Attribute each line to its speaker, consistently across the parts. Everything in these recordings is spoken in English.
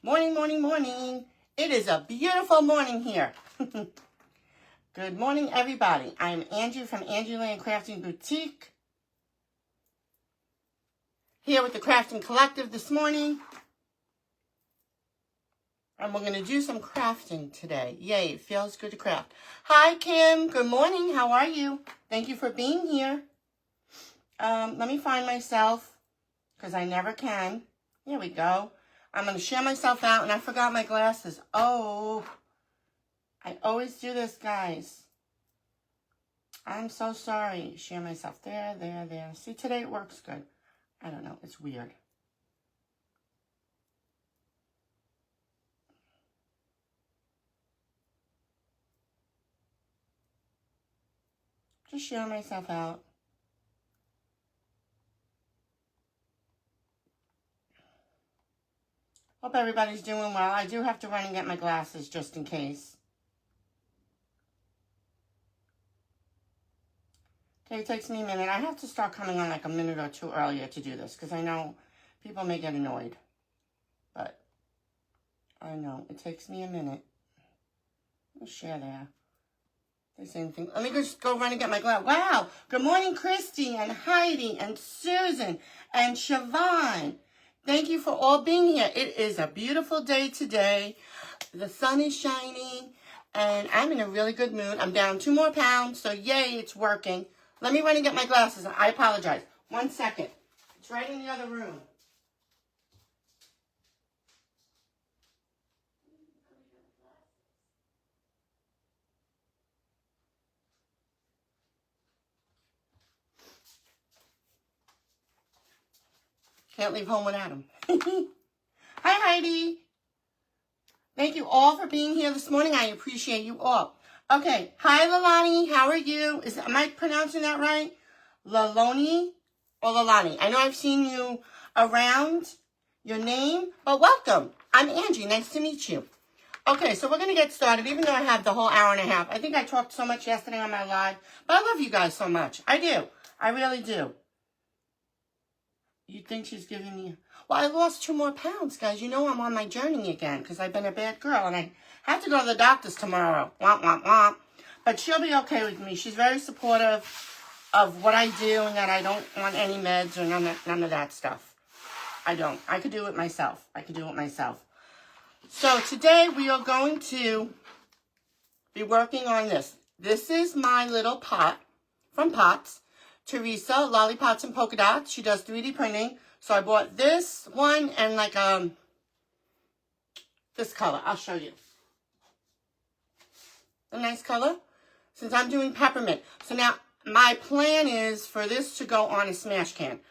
Speaker 1: Morning, morning, morning. It is a beautiful morning here. Good morning, everybody. I'm Angie from Angie Land Crafting Boutique. Here with the Crafting Collective this morning. And we're going to do some crafting today. Yay, it feels good to craft. Hi, Kim. Good morning. How are you? Thank you for being here. Let me find myself, because I never can. Here we go. I'm going to share myself out, and I forgot my glasses. Oh, I always do this, guys. I'm so sorry. Share myself there, there, there. See, today it works good. I don't know. It's weird. Just share myself out. Hope everybody's doing well. I do have to run and get my glasses just in case. Okay, it takes me a minute. I have to start coming on like a minute or two earlier to do this because I know people may get annoyed. But I know it takes me a minute. I'll share there. The same thing. Let me just go run and get my glass. Wow. Good morning, Christy and Heidi and Susan and Siobhan. Thank you for all being here. It is a beautiful day today. The sun is shining and I'm in a really good mood. I'm down 2 more pounds, so yay, it's working. Let me run and get my glasses. I apologize. 1 second. It's right in the other room. Can't leave home without them. Hi, Heidi. Thank you all for being here this morning. I appreciate you all. Okay. Hi, Lalani. How are you? Am I pronouncing that right? Laloni or Lalani? I know I've seen you around your name, but welcome. I'm Angie. Nice to meet you. Okay, so we're going to get started, even though I have the whole hour and a half. I think I talked so much yesterday on my live, but I love you guys so much. I do. I really do. You think she's giving me... Well, I lost 2 more pounds, guys. You know I'm on my journey again because I've been a bad girl, and I have to go to the doctor's tomorrow. Womp, womp, womp. But she'll be okay with me. She's very supportive of what I do and that I don't want any meds or none of that stuff. I don't. I could do it myself. So today we are going to be working on this. This is my little pot from Pots. Teresa, Lollipots and Polka Dots. She does 3D printing. So I bought this one and like this color. I'll show you. A nice color. Since I'm doing peppermint. So now my plan is for this to go on a smash can.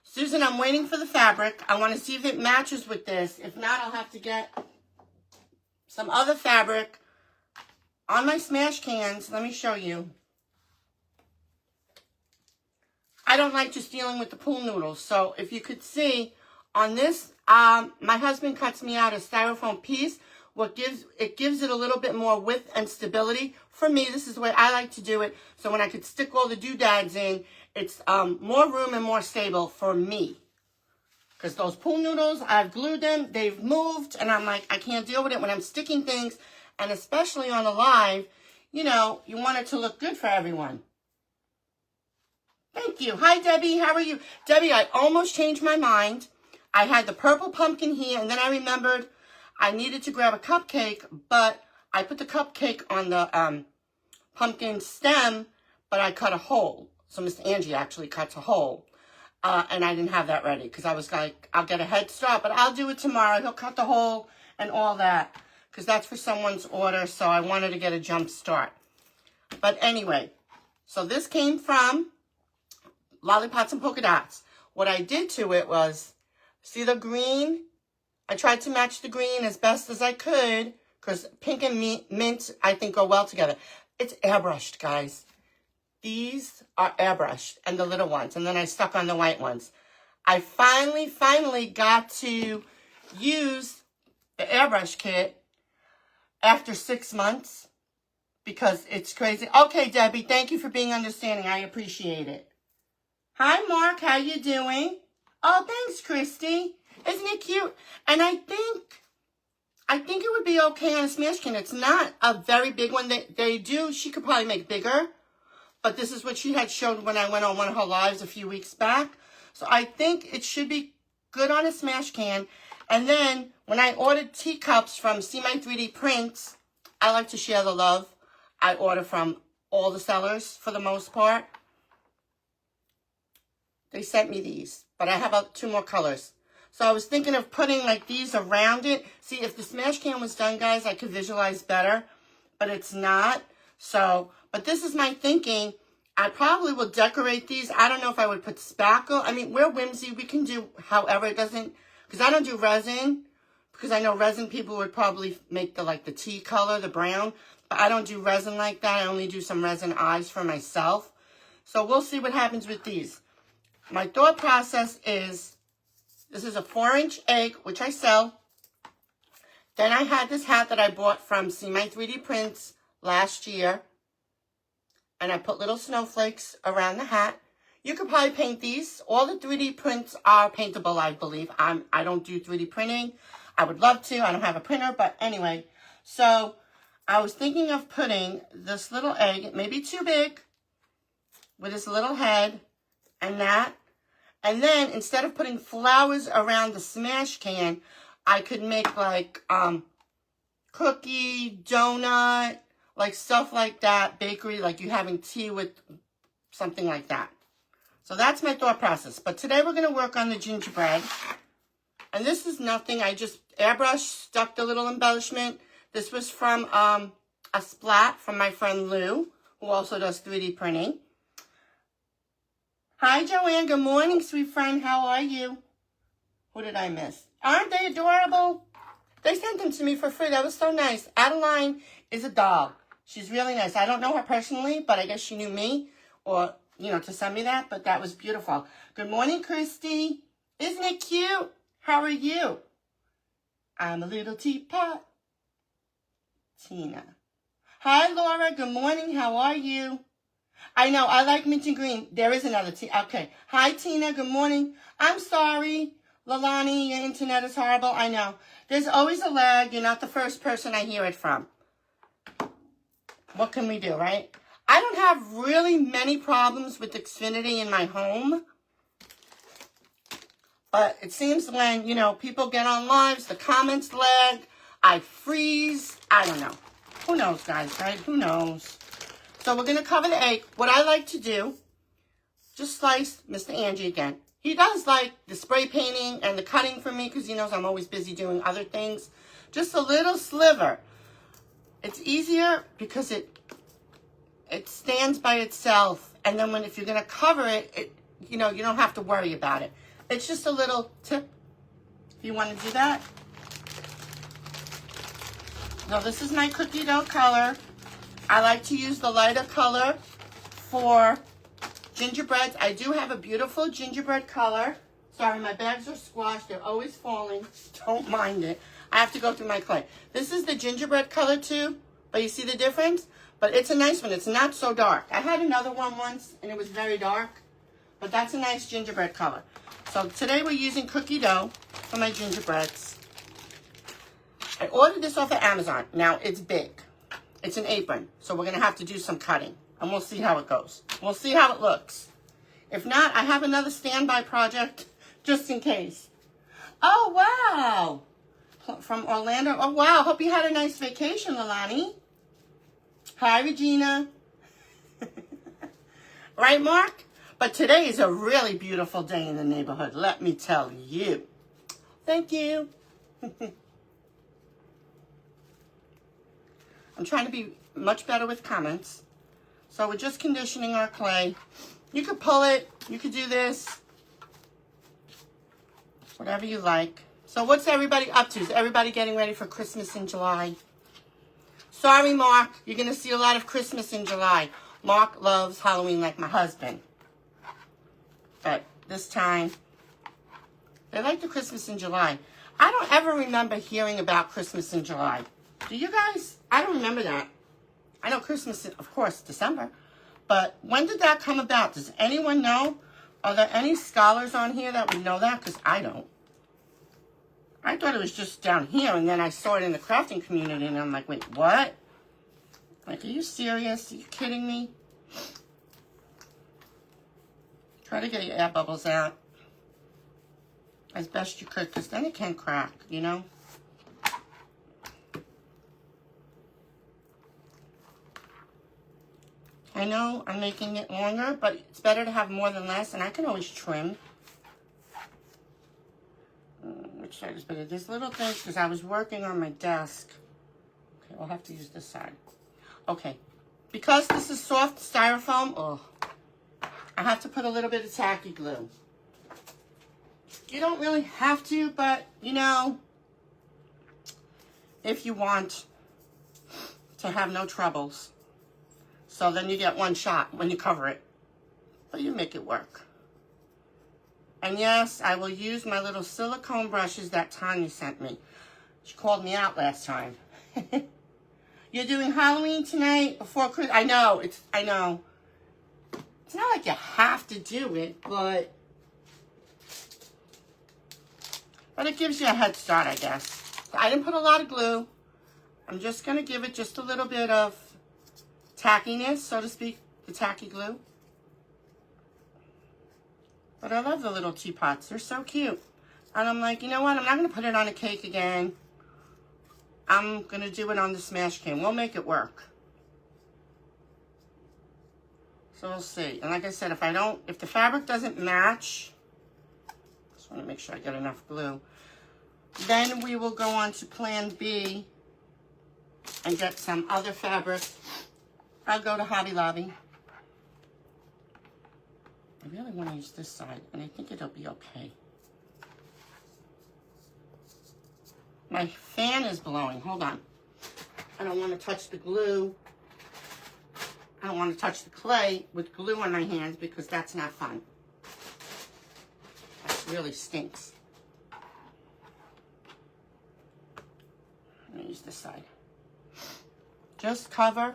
Speaker 1: Susan, I'm waiting for the fabric. I want to see if it matches with this. If not, I'll have to get some other fabric on my smash cans. Let me show you. I don't like just dealing with the pool noodles. So if you could see on this, my husband cuts me out a styrofoam piece. It gives it a little bit more width and stability. For me, this is the way I like to do it. So when I could stick all the doodads in, it's more room and more stable for me. Because those pool noodles, I've glued them, they've moved, and I'm like, I can't deal with it when I'm sticking things. And especially on a live, you know, you want it to look good for everyone. Thank you. Hi, Debbie. How are you? Debbie, I almost changed my mind. I had the purple pumpkin here, and then I remembered I needed to grab a cupcake, but I put the cupcake on the pumpkin stem, but I cut a hole. So Miss Angie actually cuts a hole, and I didn't have that ready because I was like, I'll get a head start, but I'll do it tomorrow. He'll cut the hole and all that because that's for someone's order, so I wanted to get a jump start. But anyway, so this came from Lollipots and Polka Dots. What I did to it was, see the green? I tried to match the green as best as I could because pink and mint, I think, go well together. It's airbrushed, guys. These are airbrushed and the little ones. And then I stuck on the white ones. I finally got to use the airbrush kit after 6 months because it's crazy. Okay, Debbie, thank you for being understanding. I appreciate it. Hi, Mark. How you doing? Oh, thanks, Christy. Isn't it cute? And I think it would be okay on a smash can. It's not a very big one. She could probably make bigger. But this is what she had showed when I went on one of her lives a few weeks back. So I think it should be good on a smash can. And then when I ordered teacups from See My 3D Prints, I like to share the love. I order from all the sellers for the most part. They sent me these, but I have 2 more colors. So I was thinking of putting like these around it. See, if the smash can was done, guys, I could visualize better, but it's not. So, but this is my thinking. I probably will decorate these. I don't know if I would put spackle. I mean, we're whimsy. We can do however. It doesn't, because I don't do resin, because I know resin people would probably make the tea color, the brown. But I don't do resin like that. I only do some resin eyes for myself. So we'll see what happens with these. My thought process is, this is a 4-inch egg, which I sell. Then I had this hat that I bought from See My 3D Prints last year. And I put little snowflakes around the hat. You could probably paint these. All the 3D prints are paintable, I believe. I don't do 3D printing. I would love to. I don't have a printer, but anyway. So I was thinking of putting this little egg, maybe too big, with this little head and that. And then instead of putting flowers around the smash can, I could make like cookie, donut, like stuff like that, bakery, like you having tea with something like that. So that's my thought process. But today we're going to work on the gingerbread. And this is nothing. I just airbrushed, stuck the little embellishment. This was from a splat from my friend Lou, who also does 3D printing. Hi, Joanne. Good morning, sweet friend. How are you? Who did I miss? Aren't they adorable? They sent them to me for free. That was so nice. Adeline is a doll. She's really nice. I don't know her personally, but I guess she knew me or, to send me that. But that was beautiful. Good morning, Christy. Isn't it cute? How are you? I'm a little teapot. Tina. Hi, Laura. Good morning. How are you? I know. I like mint and green. There is another tea. Okay. Hi, Tina. Good morning. I'm sorry. Lalani, your internet is horrible. I know. There's always a lag. You're not the first person I hear it from. What can we do, right? I don't have really many problems with Xfinity in my home. But it seems when, people get on lives, the comments lag, I freeze. I don't know. Who knows, guys, right? Who knows? So we're going to cover the egg. What I like to do, just slice Mr. Angie again. He does like the spray painting and the cutting for me because he knows I'm always busy doing other things. Just a little sliver. It's easier because it stands by itself. And then if you're going to cover it, you don't have to worry about it. It's just a little tip if you want to do that. Now, this is my cookie dough color. I like to use the lighter color for gingerbreads. I do have a beautiful gingerbread color. Sorry, my bags are squashed. They're always falling. Don't mind it. I have to go through my clay. This is the gingerbread color too, but you see the difference? But it's a nice one. It's not so dark. I had another one once, and it was very dark, but that's a nice gingerbread color. So today we're using cookie dough for my gingerbreads. I ordered this off of Amazon. Now, it's big. It's an apron, so we're going to have to do some cutting, and we'll see how it goes. We'll see how it looks. If not, I have another standby project just in case. Oh, wow. From Orlando. Oh, wow. Hope you had a nice vacation, Lalani. Hi, Regina. Right, Mark? But today is a really beautiful day in the neighborhood, let me tell you. Thank you. I'm trying to be much better with comments. So we're just conditioning our clay. You could pull it. You could do this. Whatever you like. So what's everybody up to? Is everybody getting ready for Christmas in July? Sorry, Mark. You're going to see a lot of Christmas in July. Mark loves Halloween like my husband. But this time, they like the Christmas in July. I don't ever remember hearing about Christmas in July. Do you guys? I don't remember that. I know Christmas, of course, December. But when did that come about? Does anyone know? Are there any scholars on here that would know that? Because I don't. I thought it was just down here, and then I saw it in the crafting community, and I'm like, wait, what? Like, are you serious? Are you kidding me? Try to get your air bubbles out as best you could, because then it can crack, you know? I know I'm making it longer, but it's better to have more than less, and I can always trim. Which side is better? There's little things, because I was working on my desk. Okay, I'll have to use this side. Okay, because this is soft styrofoam, I have to put a little bit of tacky glue. You don't really have to, but, you know, if you want to have no troubles. So then you get one shot when you cover it, but you make it work. And yes, I will use my little silicone brushes that Tanya sent me. She called me out last time. You're doing Halloween tonight before Christmas. I know. It's not like you have to do it, but it gives you a head start, I guess. I didn't put a lot of glue. I'm just going to give it just a little bit of tackiness, so to speak, the tacky glue. But I love the little teapots. They're so cute. And I'm like, you know what? I'm not going to put it on a cake again. I'm going to do it on the Smashcan. We'll make it work. So we'll see. And like I said, if the fabric doesn't match, just want to make sure I get enough glue. Then we will go on to plan B and get some other fabric. I'll go to Hobby Lobby. I really want to use this side, and I think it'll be okay. My fan is blowing. Hold on. I don't want to touch the glue. I don't want to touch the clay with glue on my hands because that's not fun. That really stinks. I'm going to use this side. Just cover.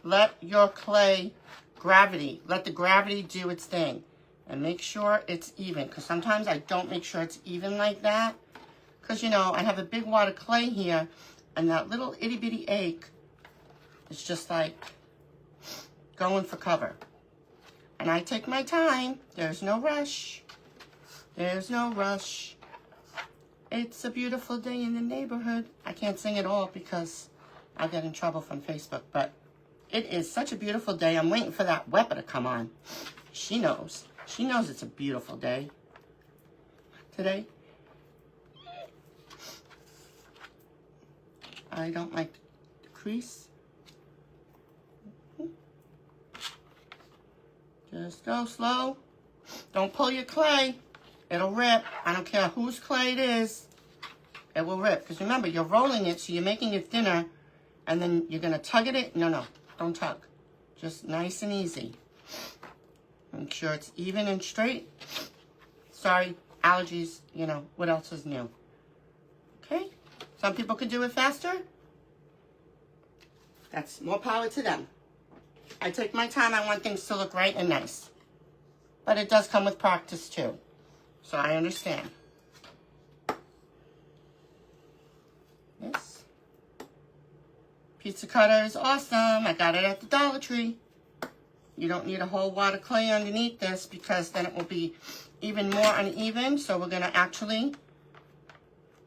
Speaker 1: Let your clay let the gravity do its thing. And make sure it's even. Because sometimes I don't make sure it's even like that. Because, you know, I have a big wad of clay here. And that little itty bitty egg is just like going for cover. And I take my time. There's no rush. There's no rush. It's a beautiful day in the neighborhood. I can't sing it all because I'll get in trouble from Facebook. But it is such a beautiful day. I'm waiting for that Weppa to come on. She knows. She knows it's a beautiful day today. I don't like the crease. Just go slow. Don't pull your clay. It'll rip. I don't care whose clay it is. It will rip. Because remember, you're rolling it, so you're making it thinner. And then you're going to tug at it. No, don't tug. Just nice and easy. Make sure it's even and straight. Sorry, allergies, you know, what else is new? Okay? Some people can do it faster. That's more power to them. I take my time. I want things to look right and nice. But it does come with practice, too. So I understand. This pizza cutter is awesome. I got it at the Dollar Tree. You don't need a whole wad of clay underneath this because then it will be even more uneven. So we're going to actually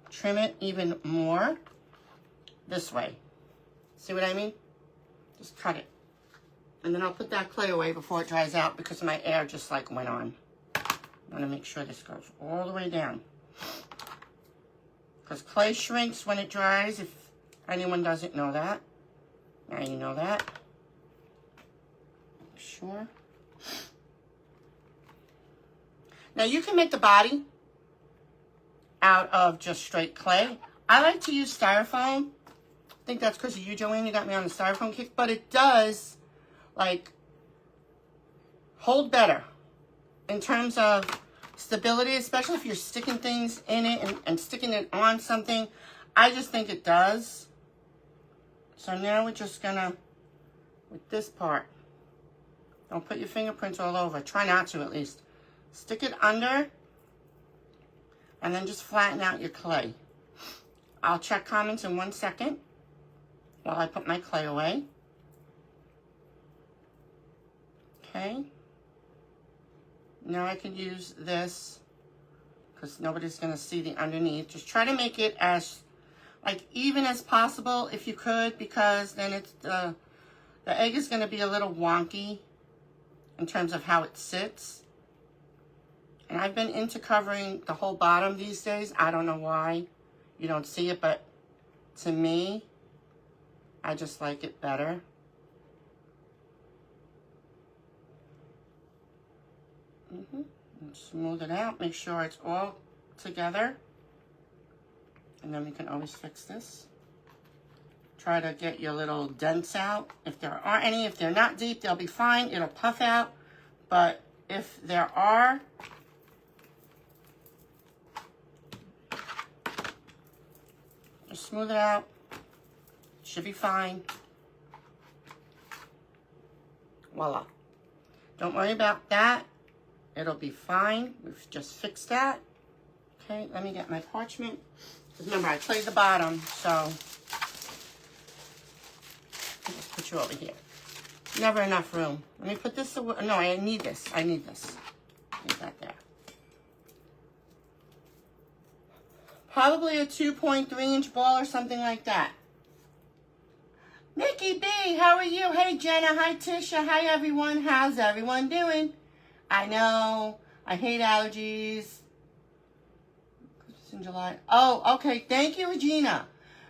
Speaker 1: trim it even more this way. See what I mean? Just cut it. And then I'll put that clay away before it dries out because my air just like went on. I want to make sure this goes all the way down. Because clay shrinks when it dries, if anyone doesn't know that. Now you know that. Sure. Now you can make the body out of just straight clay. I like to use styrofoam. I think that's because of you, Joanne. You got me on the styrofoam kick. But it does, like, hold better in terms of stability, especially if you're sticking things in it and sticking it on something. I just think it does. So now we're just going to, with this part, don't put your fingerprints all over. Try not to, at least. Stick it under And then just flatten out your clay. I'll check comments in 1 second while I put my clay away. Okay. Now I can use this because nobody's going to see the underneath. Just try to make it as like even as possible if you could, because then it's the egg is going to be a little wonky in terms of how it sits. And I've been into covering the whole bottom these days. I don't know why you don't see it, but to me, I just like it better. And smooth it out. Make sure it's all together. And then we can always fix this. Try to get your little dents out. If there are any, if they're not deep, they'll be fine. It'll puff out. But if there are, just smooth it out. Should be fine. Voila. Don't worry about that. It'll be fine. We've just fixed that. Okay, let me get my parchment. Remember, I played the bottom, so let's put you over here. Never enough room. Let me put this away. No, I need this. I need this. Leave that there. Probably a 2.3-inch ball or something like that. Nikki B, how are you? Hey, Jenna. Hi, Tisha. Hi, everyone. How's everyone doing? I know. I hate allergies. Christmas in July. Oh, okay. Thank you, Regina.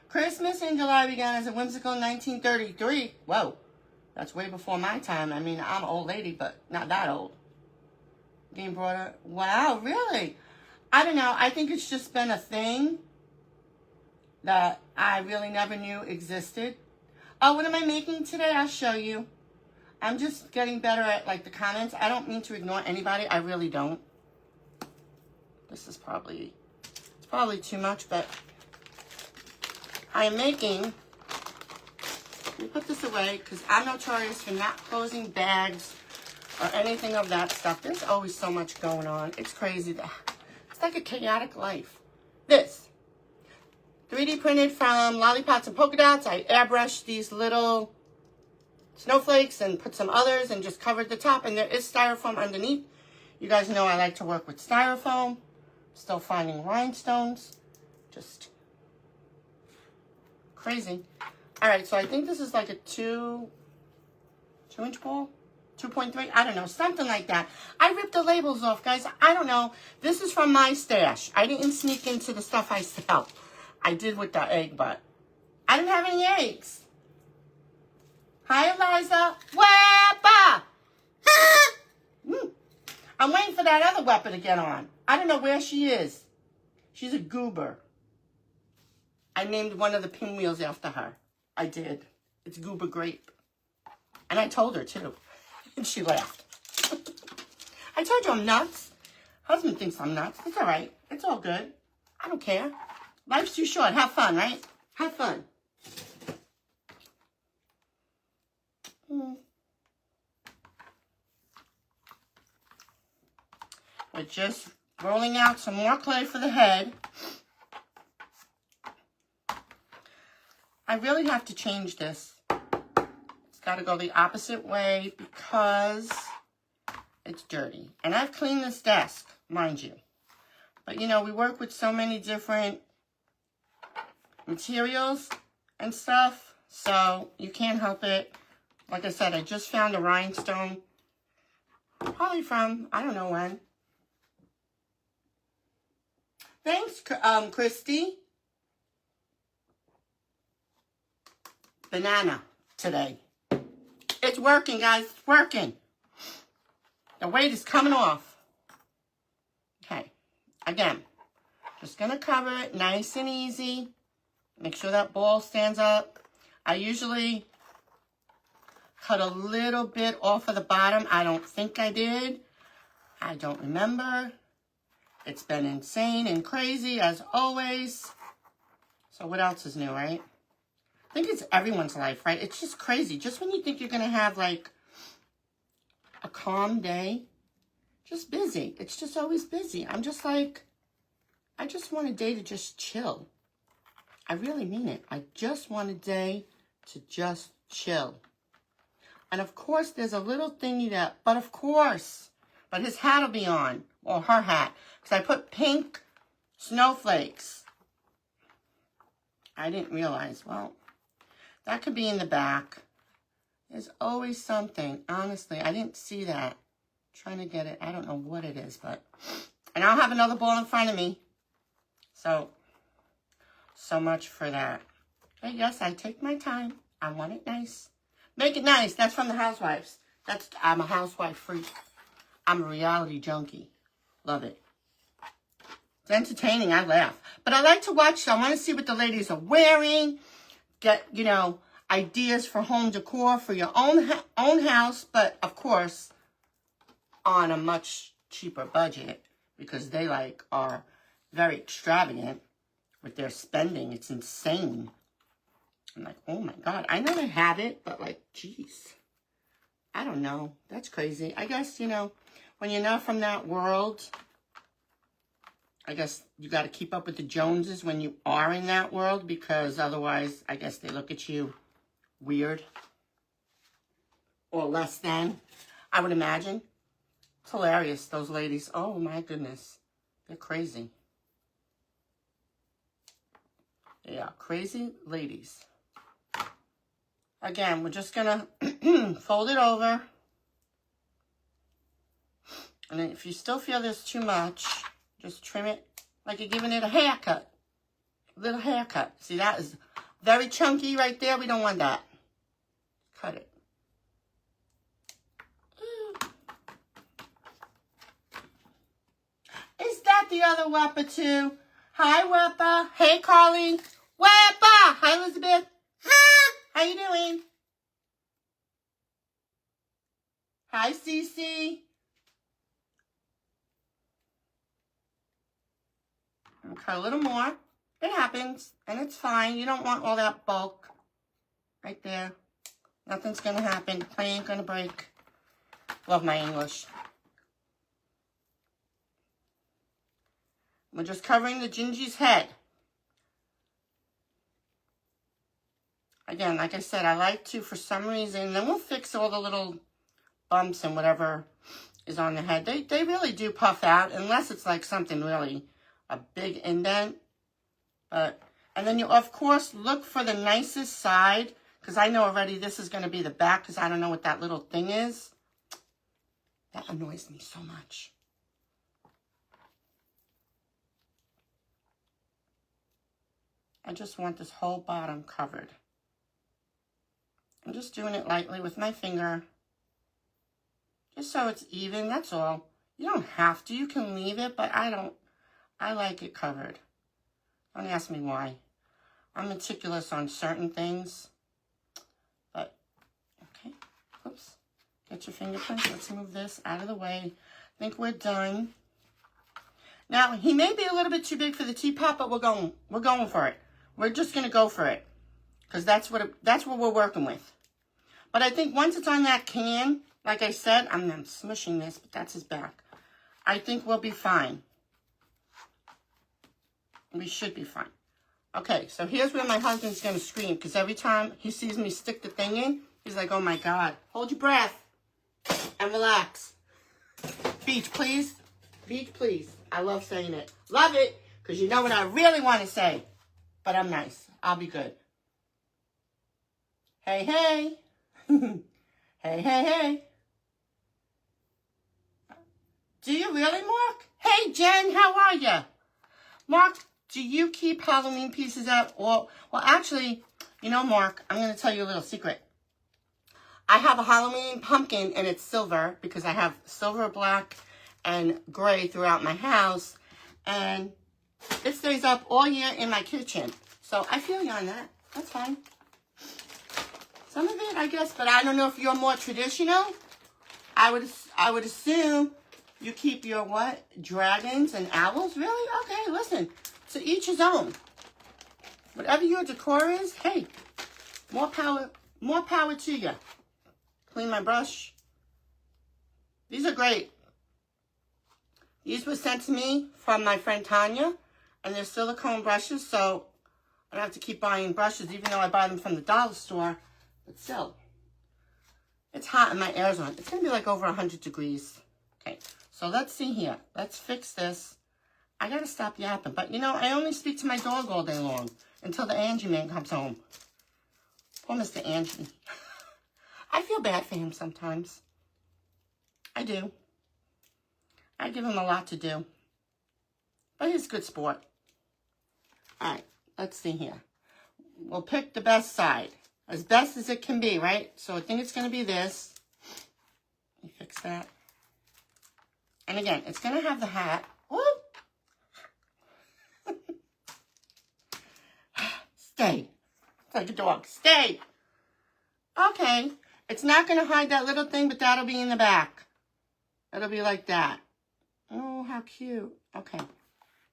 Speaker 1: Christmas in July began as a whimsical 1933. Whoa. That's way before my time. I mean, I'm an old lady, but not that old. Game broader. Wow, really? I don't know. I think it's just been a thing that I really never knew existed. Oh, what am I making today? I'll show you. I'm just getting better at, like, the comments. I don't mean to ignore anybody. I really don't. This is probably, it's probably too much, but I am making, let me put this away because I'm notorious for not closing bags or anything of that stuff. There's always so much going on. It's crazy. It's like a chaotic life. This, 3D printed from Lollipops and Polka Dots. I airbrushed these little snowflakes and put some others and just covered the top, and there is styrofoam underneath. You guys know I like to work with styrofoam. Still finding rhinestones. Just crazy. All right, so I think this is like a 2-inch ball, 2.3, I don't know, something like that. I ripped the labels off, guys. I don't know. This is from my stash. I didn't sneak into the stuff I sell. I did with the egg, but I didn't have any eggs. Hi, Eliza. Webba! I'm waiting for that other weapon to get on. I don't know where she is. She's a goober. I named one of the pinwheels after her. I did. It's Goober Grape. And I told her, too. And she laughed. I told you I'm nuts. Husband thinks I'm nuts. It's all right. It's all good. I don't care. Life's too short. Have fun, right? Have fun. We're just rolling out some more clay for the head. I really have to change this. It's got to go the opposite way because it's dirty. And I've cleaned this desk, mind you. But, you know, we work with so many different materials and stuff, so you can't help it. Like I said, I just found a rhinestone, probably from, I don't know when. Thanks, Christy. Banana today. It's working, guys. It's working. The weight is coming off. Okay. Again, just going to cover it nice and easy. Make sure that ball stands up. I usually cut a little bit off of the bottom. I don't think I did. I don't remember. It's been insane and crazy as always. So what else is new, right? I think it's everyone's life, right? It's just crazy. Just when you think you're going to have like a calm day, just busy. It's just always busy. I'm just like, I just want a day to just chill. I really mean it. I just want a day to just chill. And of course, there's a little thingy that, but his hat will be on, or her hat, because I put pink snowflakes. I didn't realize, well, that could be in the back. There's always something. Honestly, I didn't see that. Trying to get it. I don't know what it is, but... And I'll have another ball in front of me. So much for that. But yes, I take my time. I want it nice. Make it nice. That's from the Housewives. I'm a housewife freak. I'm a reality junkie. Love it. It's entertaining. I laugh. But I like to watch. So I want to see what the ladies are wearing. Get, ideas for home decor for your own house. But, of course, on a much cheaper budget. Because they, are very extravagant with their spending. It's insane. I'm like, oh my God. I know they have it, but geez. I don't know. That's crazy. I guess, when you're not from that world, I guess you got to keep up with the Joneses when you are in that world, because otherwise, I guess they look at you weird. Or less than, I would imagine. It's hilarious, those ladies. Oh my goodness. They're crazy. They are crazy ladies. Again, we're just going to fold it over. And then if you still feel there's too much, just trim it like you're giving it a haircut. A little haircut. See, that is very chunky right there. We don't want that. Cut it. Is that the other Weppa too? Hi, Weppa. Hey, Carly. Weppa. Hi, Elizabeth. How you doing? Hi, Cece. I'll cut a little more. It happens, and it's fine. You don't want all that bulk right there. Nothing's going to happen. The plate ain't going to break. Love my English. We're just covering the Gingy's head. Again, like I said, I like to, for some reason, then we'll fix all the little bumps and whatever is on the head. They really do puff out, unless it's something really, a big indent. And then you, of course, look for the nicest side, because I know already this is going to be the back, because I don't know what that little thing is. That annoys me so much. I just want this whole bottom covered. I'm just doing it lightly with my finger. Just so it's even, that's all. You don't have to. You can leave it, but I don't. I like it covered. Don't ask me why. I'm meticulous on certain things. But, okay. Oops. Get your fingerprints. Let's move this out of the way. I think we're done. Now, he may be a little bit too big for the teapot, but we're going for it. We're just going to go for it. Because that's what we're working with. But I think once it's on that can, like I said, I'm smushing this, but that's his back. I think we'll be fine. We should be fine. Okay, so here's where my husband's going to scream. Because every time he sees me stick the thing in, he's like, oh my God. Hold your breath. And relax. Beach, please. Beach, please. I love saying it. Love it. Because you know what I really want to say. But I'm nice. I'll be good. Hey, hey. Hey, hey, hey. Do you really, Mark? Hey, Jen, how are you? Mark, do you keep Halloween pieces out? Well, actually, Mark, I'm going to tell you a little secret. I have a Halloween pumpkin, and it's silver, because I have silver, black, and gray throughout my house. And it stays up all year in my kitchen. So I feel you on that. That's fine. Some of it, I guess, but I don't know if you're more traditional. I would assume you keep your what? Dragons and owls? Really? Okay, listen. To each his own. Whatever your decor is, hey, more power to you. Clean my brush. These are great. These were sent to me from my friend Tanya. And they're silicone brushes, so I don't have to keep buying brushes, even though I buy them from the dollar store. But still, it's hot and my air's on. It's going to be like over 100 degrees. Okay, so let's see here. Let's fix this. I got to stop yapping. But, you know, I only speak to my dog all day long until the Angie man comes home. Poor Mr. Angie. I feel bad for him sometimes. I do. I give him a lot to do. But he's a good sport. All right, let's see here. We'll pick the best side. As best as it can be, right? So I think it's going to be this. Let me fix that. And again, it's going to have the hat. Whoop. Stay. It's like a dog. Stay. Okay. It's not going to hide that little thing, but that'll be in the back. It'll be like that. Oh, how cute. Okay.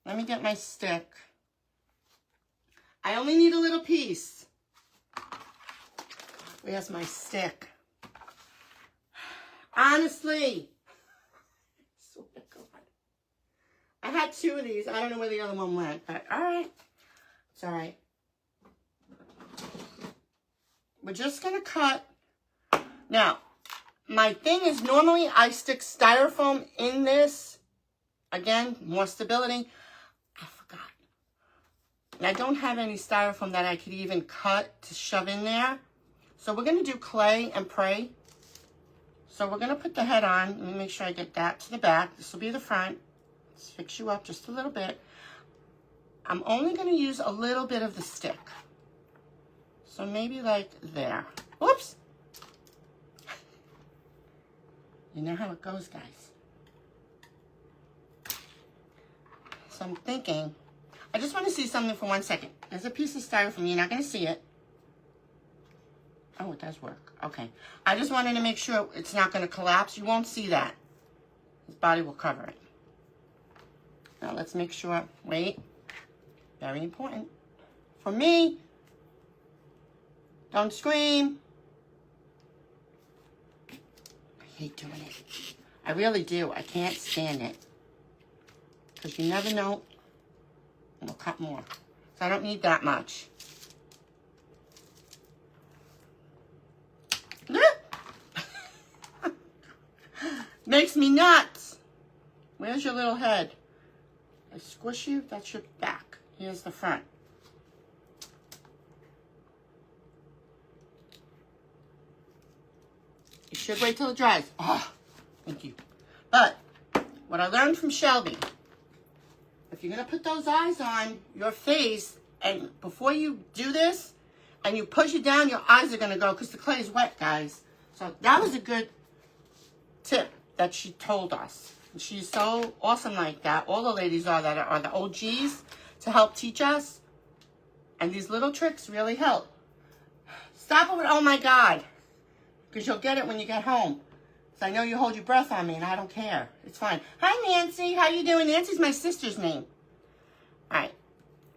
Speaker 1: Let me get my stick. I only need a little piece. Where's my stick? Honestly. Oh my God. I had two of these. I don't know where the other one went, but all right. It's all right. We're just going to cut. Now, my thing is normally I stick styrofoam in this. Again, more stability. I forgot. And I don't have any styrofoam that I could even cut to shove in there. So we're going to do clay and pray. So we're going to put the head on. Let me make sure I get that to the back. This will be the front. Let's fix you up just a little bit. I'm only going to use a little bit of the stick. So maybe like there. Whoops. You know how it goes, guys. So I'm thinking, I just want to see something for 1 second. There's a piece of styrofoam. You're not going to see it. Oh, it does work. Okay. I just wanted to make sure it's not going to collapse. You won't see that. His body will cover it. Now let's make sure. Wait. Very important. For me, don't scream. I hate doing it. I really do. I can't stand it. Because you never know. We'll cut more. So I don't need that much. Makes me nuts. Where's your little head? I squish you. That's your back. Here's the front. You should wait till it dries. Oh, thank you. But what I learned from Shelby, if you're going to put those eyes on your face, and before you do this, and you push it down, your eyes are going to go because the clay is wet, guys. So that was a good tip that she told us. And she's so awesome like that. All the ladies are that are the OGs to help teach us. And these little tricks really help. Stop it with, oh my God. Because you'll get it when you get home. So I know you hold your breath on me and I don't care. It's fine. Hi, Nancy. How you doing? Nancy's my sister's name. All right.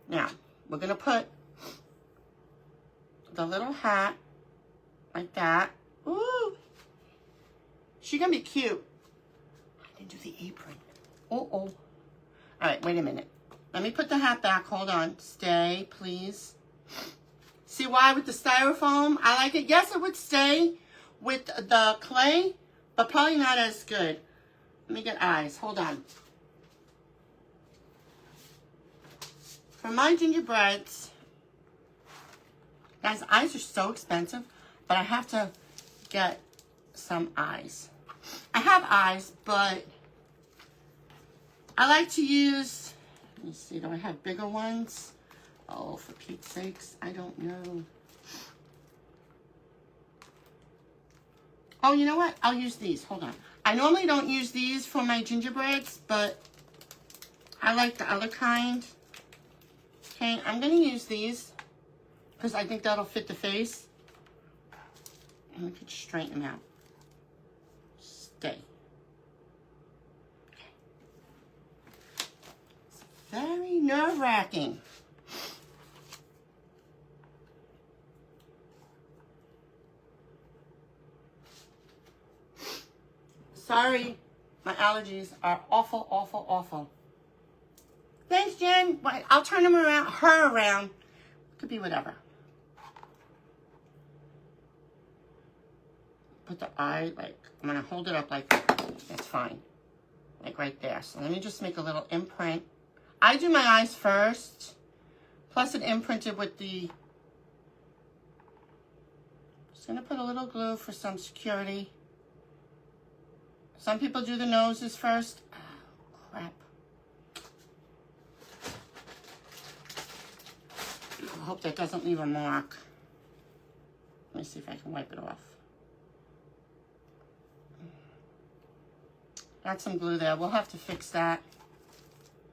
Speaker 1: Now, we're going to put the little hat like that. Ooh. She's going to be cute. I didn't do the apron. Uh-oh. All right, wait a minute. Let me put the hat back. Hold on. Stay, please. See why with the styrofoam? I like it. Yes, it would stay with the clay, but probably not as good. Let me get eyes. Hold on. For my gingerbreads, guys, eyes are so expensive, but I have to get some eyes. I have eyes, but I like to use, let me see, do I have bigger ones? Oh, for Pete's sakes, I don't know. Oh, you know what? I'll use these. Hold on. I normally don't use these for my gingerbreads, but I like the other kind. Okay, I'm going to use these because I think that'll fit the face. And we could straighten them out. Stay. Okay. It's very nerve-wracking. Sorry, my allergies are awful, awful, awful. Thanks, Jen. I'll turn him around, her around. Could be whatever. Put the eye, like, I'm going to hold it up like that. That's fine. Like right there. So let me just make a little imprint. I do my eyes first. Plus it imprinted with the... Just going to put a little glue for some security. Some people do the noses first. Oh, crap. I hope that doesn't leave a mark. Let me see if I can wipe it off. Got some glue there. We'll have to fix that.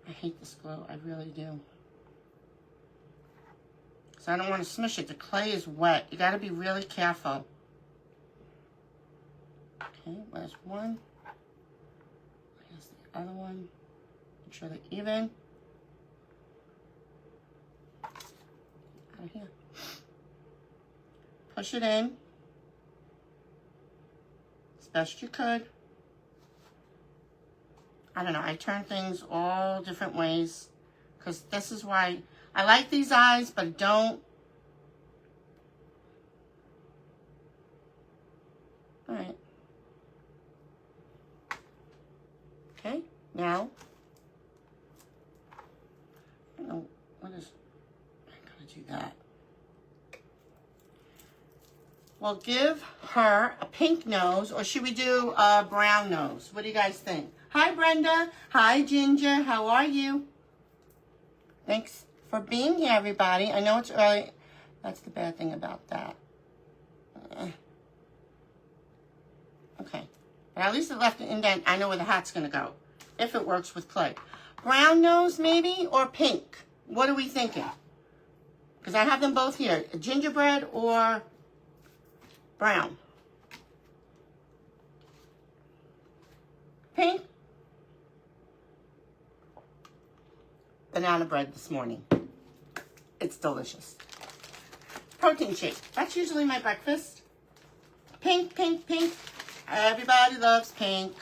Speaker 1: I hate this glue. I really do. So I don't want to smush it. The clay is wet. You got to be really careful. Okay, there's one. Here's the other one. Make sure they're even. Out of here. Push it in as best you could. I don't know, I turn things all different ways because this is why I like these eyes, but don't. All right. Okay, now, I don't know, what is, I gotta do that. Well, give her a pink nose, or should we do a brown nose? What do you guys think? Hi, Brenda. Hi, Ginger. How are you? Thanks for being here, everybody. I know it's early. That's the bad thing about that. Okay. But at least it left an indent. I know where the hat's going to go, if it works with clay. Brown nose, maybe, or pink? What are we thinking? Because I have them both here. Gingerbread or brown? Pink? Banana bread this morning. It's delicious. Protein shake. That's usually my breakfast. Pink, pink, pink. Everybody loves pink.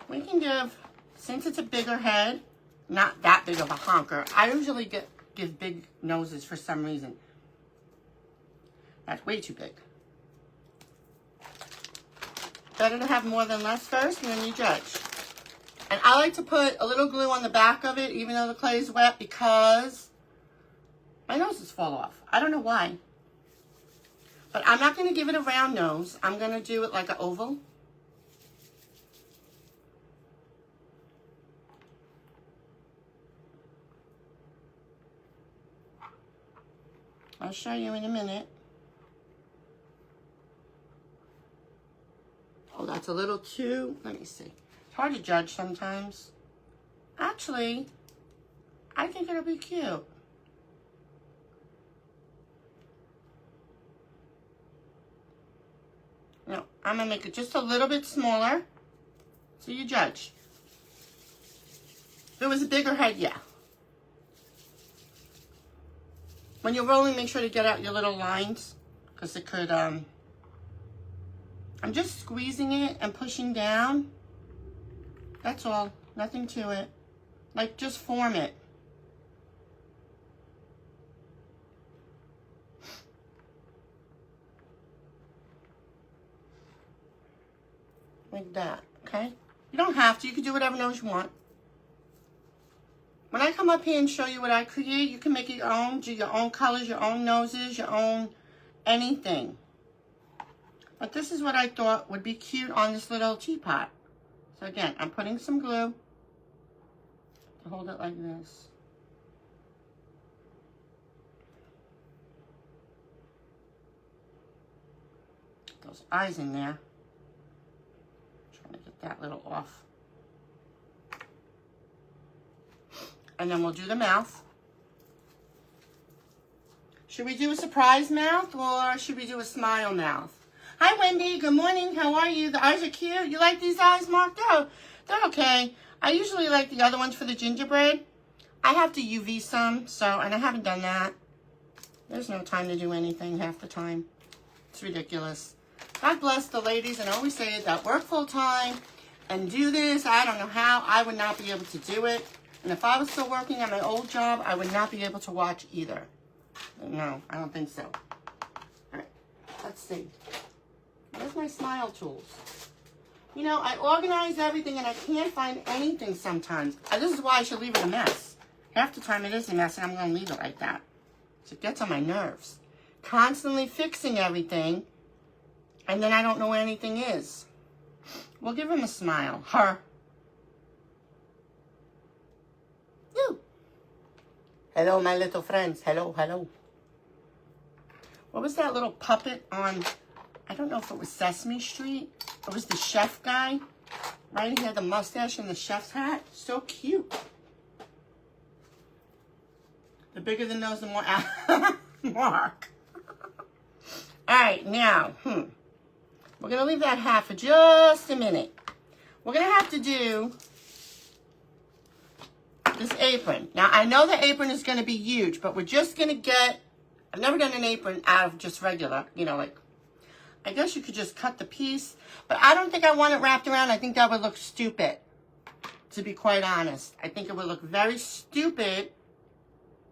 Speaker 1: We can give, since it's a bigger head, not that big of a honker. I usually give big noses for some reason. That's way too big. Better to have more than less first, and then you judge. And I like to put a little glue on the back of it, even though the clay is wet, because my noses fall off. I don't know why. But I'm not going to give it a round nose. I'm going to do it like an oval. I'll show you in a minute. Oh, that's a little too, let me see. It's hard to judge sometimes. Actually, I think it'll be cute. No, I'm gonna make it just a little bit smaller, so you judge. If it was a bigger head, yeah. When you're rolling, make sure to get out your little lines, because it could, I'm just squeezing it and pushing down. That's all. Nothing to it. Like, just form it. Like that, okay? You don't have to. You can do whatever nose you want. When I come up here and show you what I create, you can make it your own. Do your own colors, your own noses, your own anything. But this is what I thought would be cute on this little teapot. So again, I'm putting some glue to hold it like this. Those eyes in there. Trying to get that little off. And then we'll do the mouth. Should we do a surprise mouth or should we do a smile mouth? Hi, Wendy. Good morning. How are you? The eyes are cute. You like these eyes marked out? They're okay. I usually like the other ones for the gingerbread. I have to UV some, and I haven't done that. There's no time to do anything half the time. It's ridiculous. God bless the ladies, and I always say it, that work full time and do this. I don't know how. I would not be able to do it. And if I was still working at my old job, I would not be able to watch either. No, I don't think so. All right, let's see. Where's my smile tools? You know, I organize everything and I can't find anything sometimes. This is why I should leave it a mess. Half the time it is a mess and I'm going to leave it like that. So it gets on my nerves. Constantly fixing everything and then I don't know where anything is. We'll give him a smile. Her. You. Hello, my little friends. Hello, hello. What was that little puppet on, I don't know if it was Sesame Street. It was the chef guy. Right? He had the mustache and the chef's hat. So cute. The bigger the nose, the more Mark. All right, now, we're going to leave that half for just a minute. We're going to have to do this apron. Now, I know the apron is going to be huge, but we're just going to get, I've never done an apron out of just regular, you know, like, I guess you could just cut the piece, but I don't think I want it wrapped around. I think that would look stupid, to be quite honest. I think it would look very stupid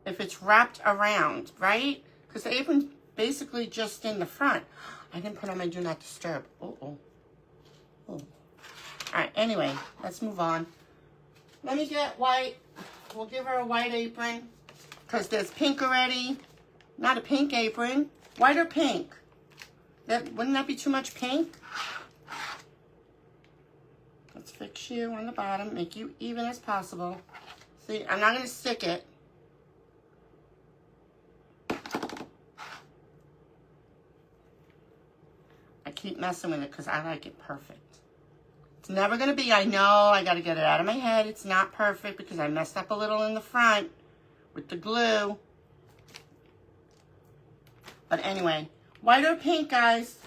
Speaker 1: if it's wrapped around, right? Because the apron's basically just in the front. I didn't put on my do not disturb. Oh. All right, anyway, let's move on. Let me get white. We'll give her a white apron because there's pink already. Not a pink apron. White or pink? Wouldn't that be too much pink? Let's fix you on the bottom. Make you even as possible. See, I'm not going to stick it. I keep messing with it because I like it perfect. It's never going to be, I know, I got to get it out of my head. It's not perfect because I messed up a little in the front with the glue. But anyway, white or pink, guys?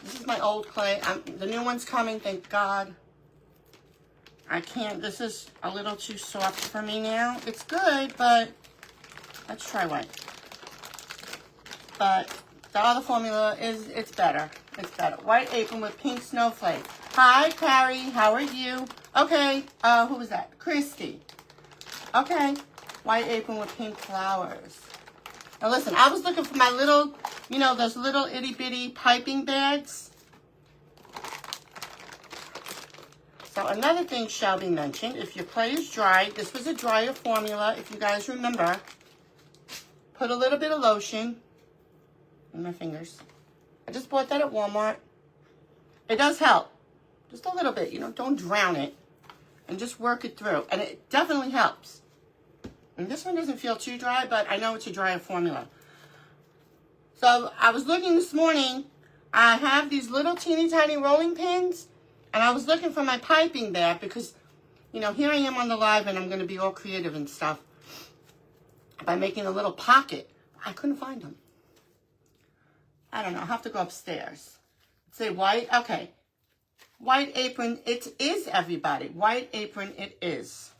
Speaker 1: This is my old clay. The new one's coming, thank God. I can't, this is a little too soft for me now. It's good, but let's try white. But the other formula it's better. It's better. White apron with pink snowflake. Hi, Carrie. How are you? Okay. Who was that? Christy. Okay. White apron with pink flowers. Now, listen. I was looking for my little, you know, those little itty-bitty piping bags. So, another thing shall be mentioned. If your clay is dry, this was a drier formula, if you guys remember. Put a little bit of lotion in my fingers. I just bought that at Walmart. It does help. Just a little bit, you know, don't drown it. And just work it through. And it definitely helps. And this one doesn't feel too dry, but I know it's a drier formula. So I was looking this morning. I have these little teeny tiny rolling pins. And I was looking for my piping bag because, you know, here I am on the live and I'm going to be all creative and stuff by making a little pocket. I couldn't find them. I don't know. I'll have to go upstairs. Say white. Okay. White apron. It is, everybody. White apron it is.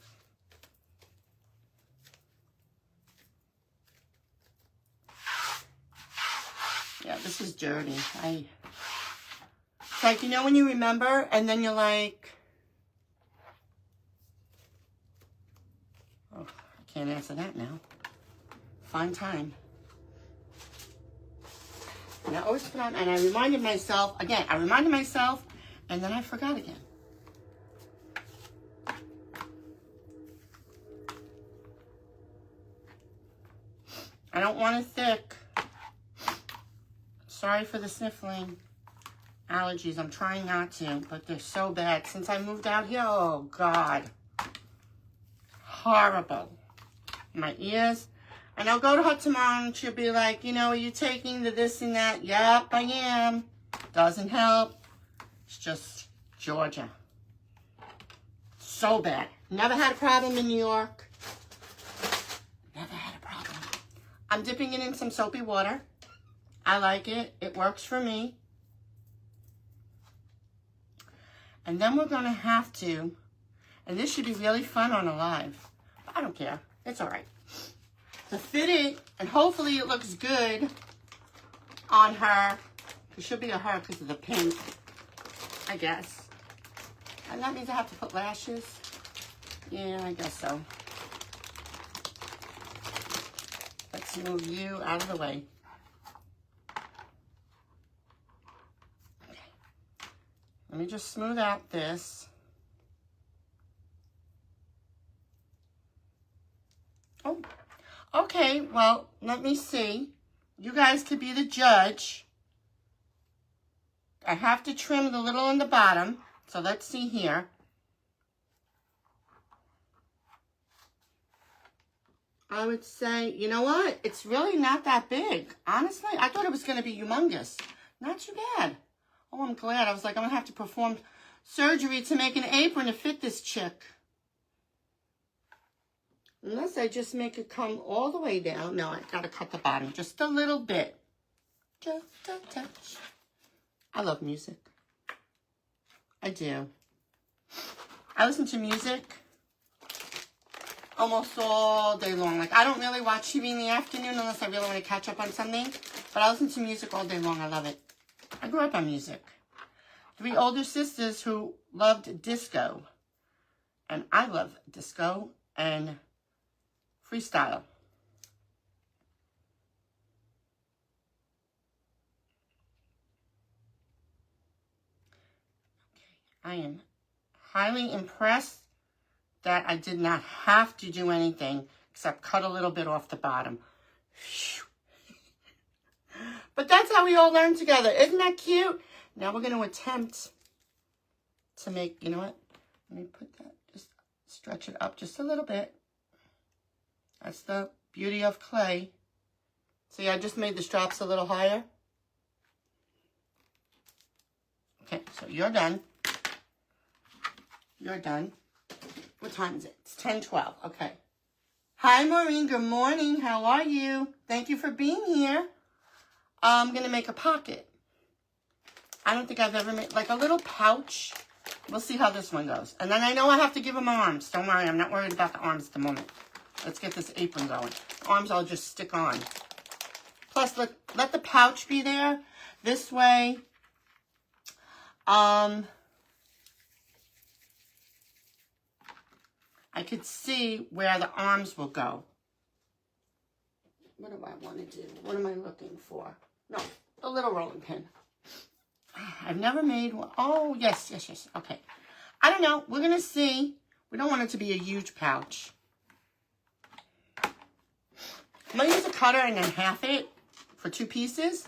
Speaker 1: Yeah, this is dirty. It's like, you know when you remember and then you're like, oh, I can't answer that now. Fine time. And I always put on, and I reminded myself, again, and then I forgot again. I don't want it thick. Sorry for the sniffling. Allergies, I'm trying not to, but they're so bad. Since I moved out here, oh God. Horrible. My ears. And I'll go to her tomorrow and she'll be like, you know, are you taking the this and that? Yep, I am. Doesn't help. It's just Georgia. So bad. Never had a problem in New York. Never had a problem. I'm dipping it in some soapy water. I like it. It works for me. And then we're going to have to, and this should be really fun on a live. I don't care. It's all right. To fit it, and hopefully it looks good on her. It should be a her because of the pink. I guess. And that means I have to put lashes. Yeah, I guess so. Let's move you out of the way. Okay. Let me just smooth out this. Oh, okay. Well, let me see. You guys could be the judge. I have to trim the little on the bottom. So let's see here. I would say, you know what? It's really not that big. Honestly, I thought it was going to be humongous. Not too bad. Oh, I'm glad. I was like, I'm going to have to perform surgery to make an apron to fit this chick. Unless I just make it come all the way down. No, I got to cut the bottom just a little bit. Just a touch. I love music. I do. I listen to music almost all day long. Like, I don't really watch TV in the afternoon unless I really want to catch up on something. But I listen to music all day long. I love it. I grew up on music. 3 older sisters who loved disco. And I love disco and freestyle. I am highly impressed that I did not have to do anything except cut a little bit off the bottom. But that's how we all learn together. Isn't that cute? Now we're going to attempt to make, you know what? Let me put that, just stretch it up just a little bit. That's the beauty of clay. See, I just made the straps a little higher. Okay, so you're done. You're done. What time is it? It's 10:12. Okay. Hi, Maureen. Good morning. How are you? Thank you for being here. I'm going to make a pocket. I don't think I've ever made, like a little pouch. We'll see how this one goes. And then I know I have to give them arms. Don't worry. I'm not worried about the arms at the moment. Let's get this apron going. Arms I'll just stick on. Plus, let the pouch be there. This way, I could see where the arms will go. What do I want to do? What am I looking for? No, a little rolling pin. I've never made one. Oh, yes. Okay. I don't know. We're going to see. We don't want it to be a huge pouch. I'm going to use a cutter and then half it for 2 pieces.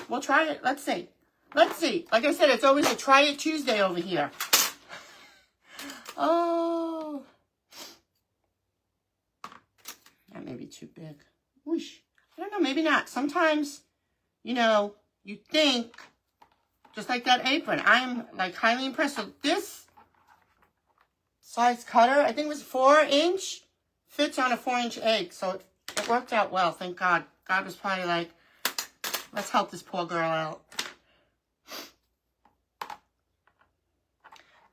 Speaker 1: We'll try it. Let's see. Let's see. Like I said, it's always a try it Tuesday over here. Oh. That may be too big. Whoosh. I don't know. Maybe not. Sometimes, you know, you think, just like that apron. I am like highly impressed with this size cutter. I think it was 4-inch. Fits on a 4-inch egg. So it worked out well. Thank God. God was probably like, let's help this poor girl out.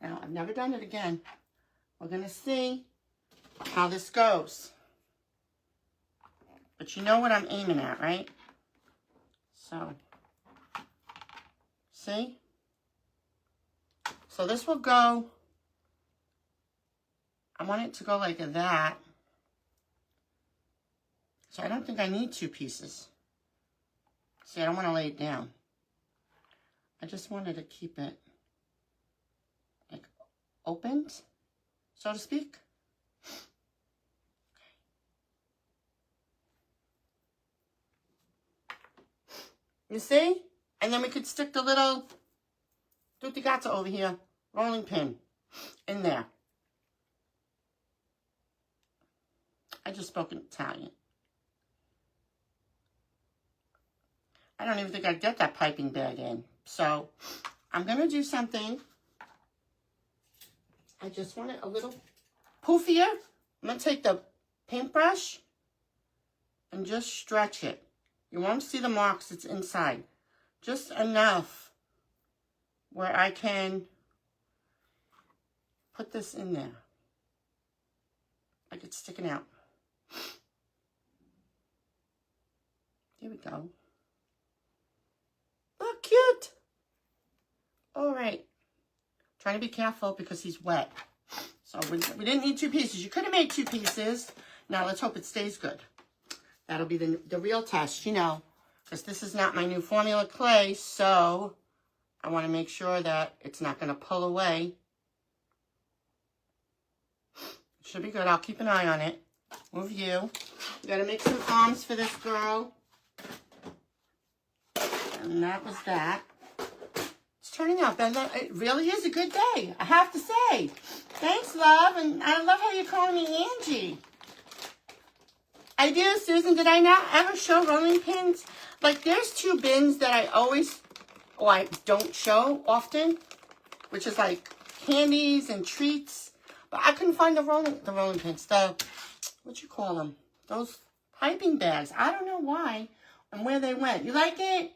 Speaker 1: Now, I've never done it again. We're going to see how this goes. But you know what I'm aiming at, right? So, see? So this will go, I want it to go like that. So I don't think I need 2 pieces. See, I don't want to lay it down. I just wanted to keep it like opened, so to speak. You see? And then we could stick the little tutti gazza over here, rolling pin, in there. I just spoke in Italian. I don't even think I'd get that piping bag in. So, I'm going to do something. I just want it a little poofier. I'm going to take the paintbrush and just stretch it. You won't see the marks, it's inside. Just enough where I can put this in there. Like it's sticking out. There we go. Look, cute. All right. Trying to be careful because he's wet. So we didn't need 2 pieces. You could have made 2 pieces. Now let's hope it stays good. That'll be the real test, you know, because this is not my new formula clay, so I want to make sure that it's not going to pull away. Should be good. I'll keep an eye on it. Move you. We got to make some arms for this girl. And that was that. It's turning out, Ben. It really is a good day, I have to say. Thanks, love. And I love how you're calling me Angie. I do, Susan. Did I not ever show rolling pins? Like, there's 2 bins that I always, or I don't show often, which is like candies and treats. But I couldn't find the rolling pins. What you call them? Those piping bags. I don't know why and where they went. You like it?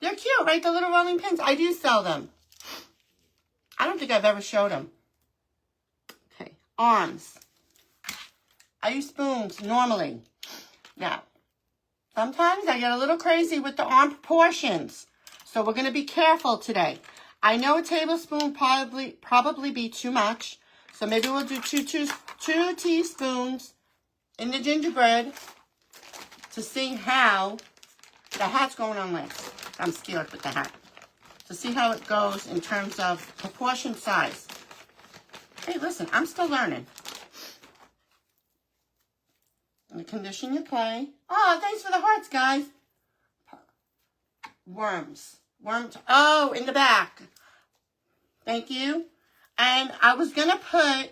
Speaker 1: They're cute, right? The little rolling pins. I do sell them. I don't think I've ever showed them. Okay, arms. I use spoons normally. Now, sometimes I get a little crazy with the arm proportions. So we're going to be careful today. I know a tablespoon probably be too much. So maybe we'll do two teaspoons in the gingerbread to see how the hat's going on last. I'm scared with the hat. To see how it goes in terms of proportion size. Hey, listen, I'm still learning. And condition your clay. Oh, thanks for the hearts, guys. Worms. Oh, in the back. Thank you. And I was going to put,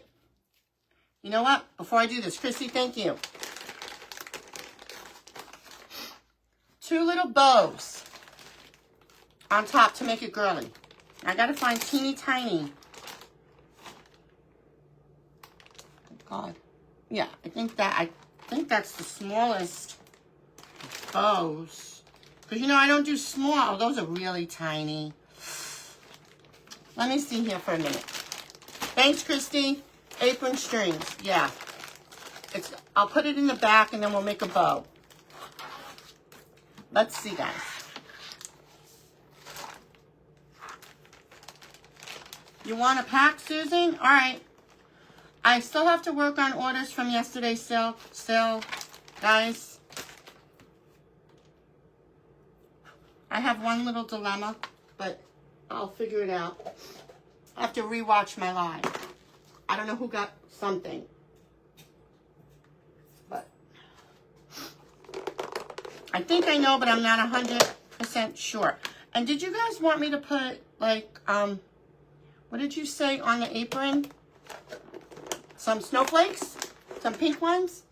Speaker 1: you know what? Before I do this, Chrissy, thank you. 2 little bows on top to make it girly. I got to find teeny tiny. Oh, God. Yeah, I think that's the smallest bows. Because, you know, I don't do small. Those are really tiny. Let me see here for a minute. Thanks, Christy. Apron strings. Yeah. I'll put it in the back and then we'll make a bow. Let's see, guys. You want a pack, Susan? All right. I still have to work on orders from yesterday's sale, guys. I have one little dilemma, but I'll figure it out. I have to rewatch my live. I don't know who got something, but I think I know, but I'm not 100% sure. And did you guys want me to put, like, what did you say on the apron? Some snowflakes? Some pink ones?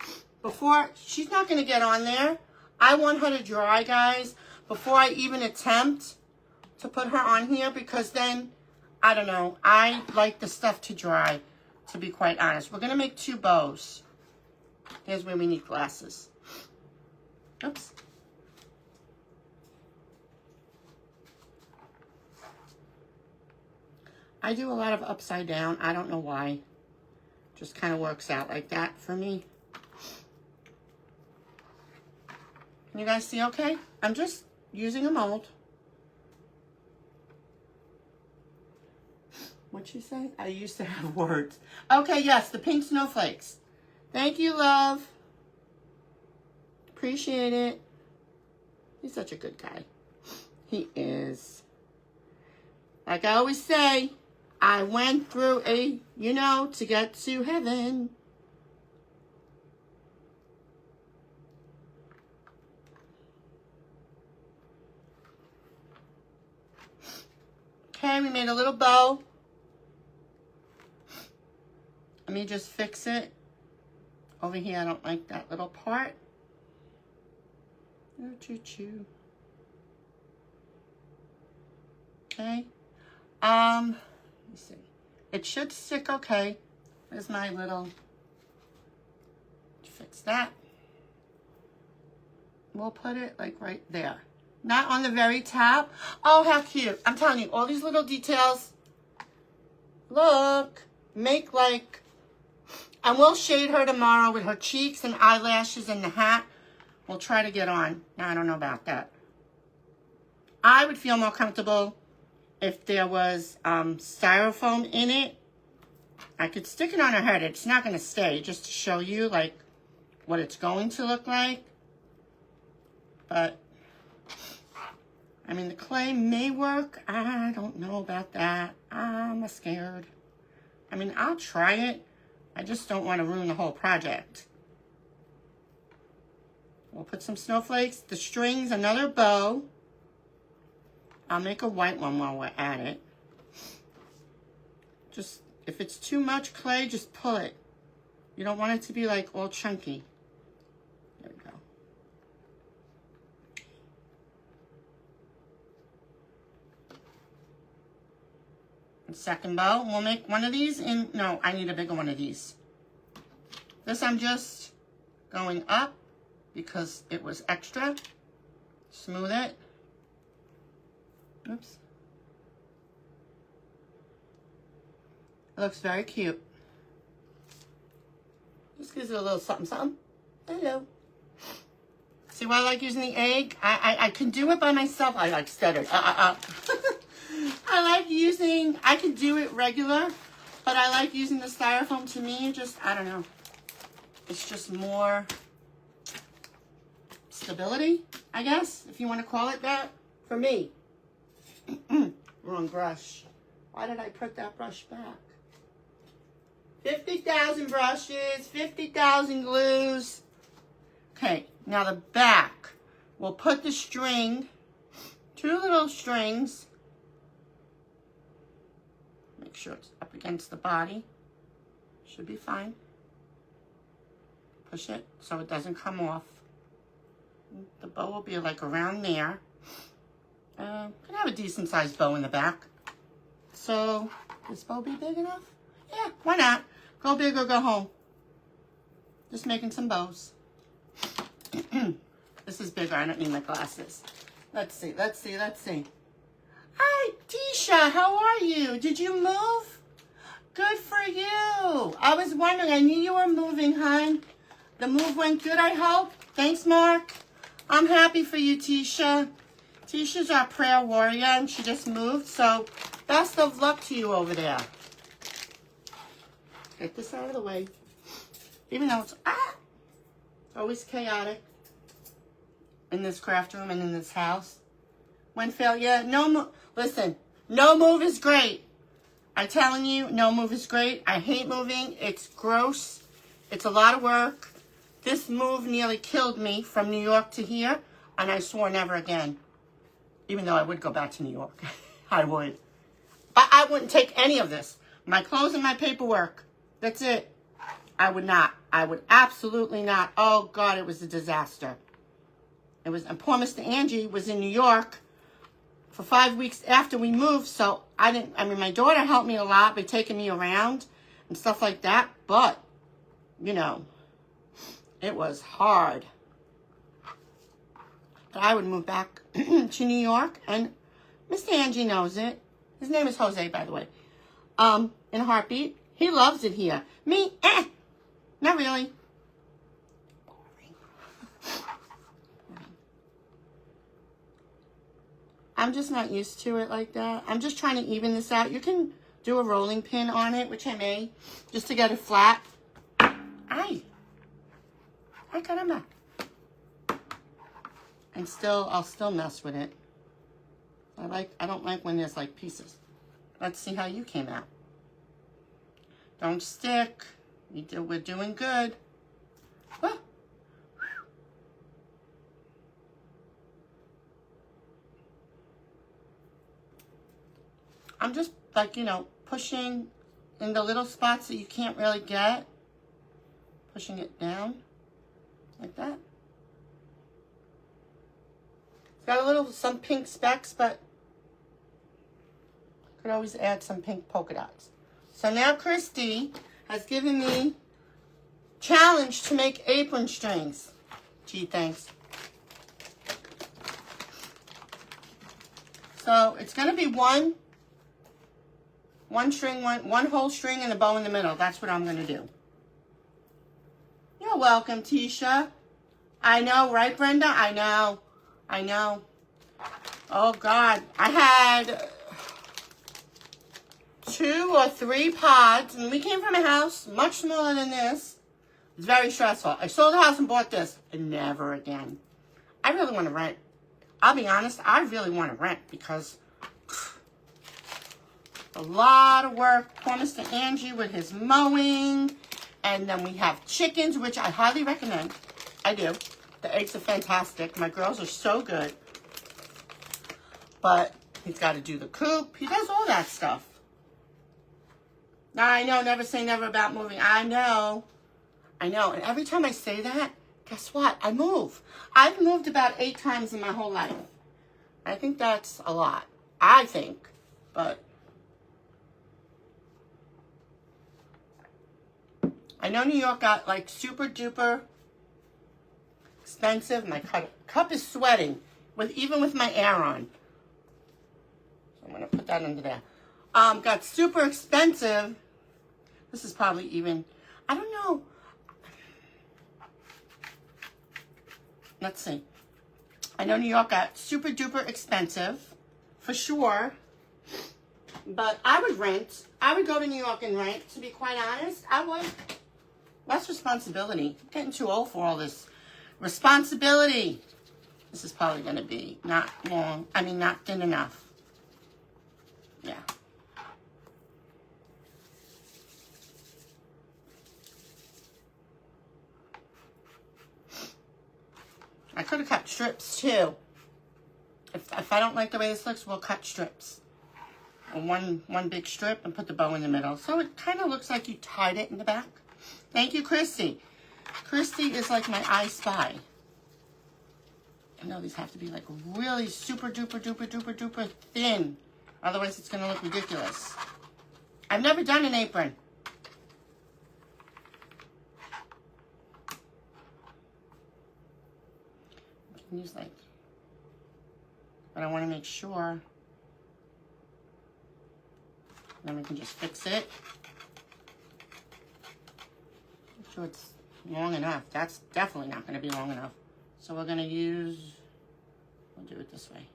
Speaker 1: Before, she's not going to get on there. I want her to dry, guys, before I even attempt to put her on here, because then, I don't know, I like the stuff to dry, to be quite honest. We're going to make 2 bows. Here's where we need glasses. Oops. I do a lot of upside down. I don't know why. Just kind of works out like that for me. Can you guys see okay? I'm just using a mold. What'd she say? I used to have words. Okay, yes, the pink snowflakes. Thank you, love. Appreciate it. He's such a good guy. He is. Like I always say, I went through to get to heaven. Okay, we made a little bow. Let me just fix it. Over here, I don't like that little part. Oh, choo-choo. Okay. Let me see. It should stick okay. There's my little, fix that. We'll put it like right there. Not on the very top. Oh, how cute. I'm telling you, all these little details. Look. Make like, and we'll shade her tomorrow with her cheeks and eyelashes and the hat. We'll try to get on. Now, I don't know about that. I would feel more comfortable if there was styrofoam in it, I could stick it on her head. It's not going to stay, just to show you like what it's going to look like. But I mean, the clay may work. I don't know about that. I'm scared. I mean, I'll try it. I just don't want to ruin the whole project. We'll put some snowflakes, the strings, another bow. I'll make a white one while we're at it. Just, if it's too much clay, just pull it. You don't want it to be like all chunky. There we go. And second bow, we'll make one of these in, no, I need a bigger one of these. This I'm just going up because it was extra. Smooth it. Oops. It looks very cute. Just gives it a little something, something. Hello. See why I like using the egg? I can do it by myself. I like stuttered. I like using, I can do it regular, but I like using the styrofoam. To me, just, I don't know. It's just more stability, I guess, if you want to call it that, for me. Wrong brush. Why did I put that brush back? 50,000 brushes, 50,000 glues. Okay, now the back. We'll put the string, 2 little strings. Make sure it's up against the body. Should be fine. Push it so it doesn't come off. The bow will be like around there. Can have a decent sized bow in the back. So, this bow be big enough? Yeah, why not? Go big or go home. Just making some bows. This is bigger. I don't need my glasses. Let's see, let's see, let's see. Hi, Tisha. How are you? Did you move? Good for you. I was wondering. I knew you were moving, hon. The move went good, I hope. Thanks, Mark. I'm happy for you, Tisha. Tisha's our prayer warrior, and she just moved, so best of luck to you over there. Get this out of the way. Even though it's always chaotic in this craft room and in this house. When failure, listen, no move is great. I'm telling you, no move is great. I hate moving. It's gross. It's a lot of work. This move nearly killed me from New York to here, and I swore never again. Even though I would go back to New York. I would. But I wouldn't take any of this. My clothes and my paperwork. That's it. I would not. I would absolutely not. Oh, God, it was a disaster. It was, and poor Mr. Angie was in New York for 5 weeks after we moved, so I mean, my daughter helped me a lot by taking me around and stuff like that, but, you know, it was hard. But I would move back to New York, and Mr. Angie knows it. His name is Jose, by the way. In a heartbeat. He loves it here. Me, not really. Boring. I'm just not used to it like that. I'm just trying to even this out. You can do a rolling pin on it, which I may, just to get it flat. Ay. Ay, caramba. And I'll still mess with it. I don't like when there's like pieces. Let's see how you came out. Don't stick. We're doing good. Ah. I'm just like, you know, pushing in the little spots that you can't really get. Pushing it down like that. It's got some pink specks, but could always add some pink polka dots. So now Christy has given me challenge to make apron strings. Gee, thanks. So it's going to be one string, one whole string and a bow in the middle. That's what I'm going to do. You're welcome, Tisha. I know, right, Brenda? I know. I know. Oh, God. I had 2 or 3 pods, and we came from a house much smaller than this. It's very stressful. I sold the house and bought this, and never again. I really want to rent. I'll be honest, I really want to rent because a lot of work. Poor Mr. Angie with his mowing. And then we have chickens, which I highly recommend. I do. The eggs are fantastic. My girls are so good. But he's got to do the coop. He does all that stuff. Now, I know, never say never about moving. I know. I know. And every time I say that, guess what? I move. I've moved about 8 times in my whole life. I think that's a lot. I think. But I know New York got like super duper expensive. My cup is sweating even with my air on. So I'm going to put that under there. Got super expensive. This is probably even, I don't know. Let's see. I know New York got super duper expensive, for sure. But I would rent. I would go to New York and rent, to be quite honest. I would. Less responsibility. I'm getting too old for all this responsibility. This is probably going to be not long. I mean, not thin enough. Yeah. I could have cut strips too. If I don't like the way this looks, we'll cut strips. And one big strip and put the bow in the middle. So it kind of looks like you tied it in the back. Thank you, Christy. Christy is like my I Spy. I know these have to be like really super duper duper duper duper thin. Otherwise it's going to look ridiculous. I've never done an apron. You can use like, but I want to make sure. Then we can just fix it. Make sure it's long enough. That's definitely not going to be long enough. So we're going to we'll do it this way.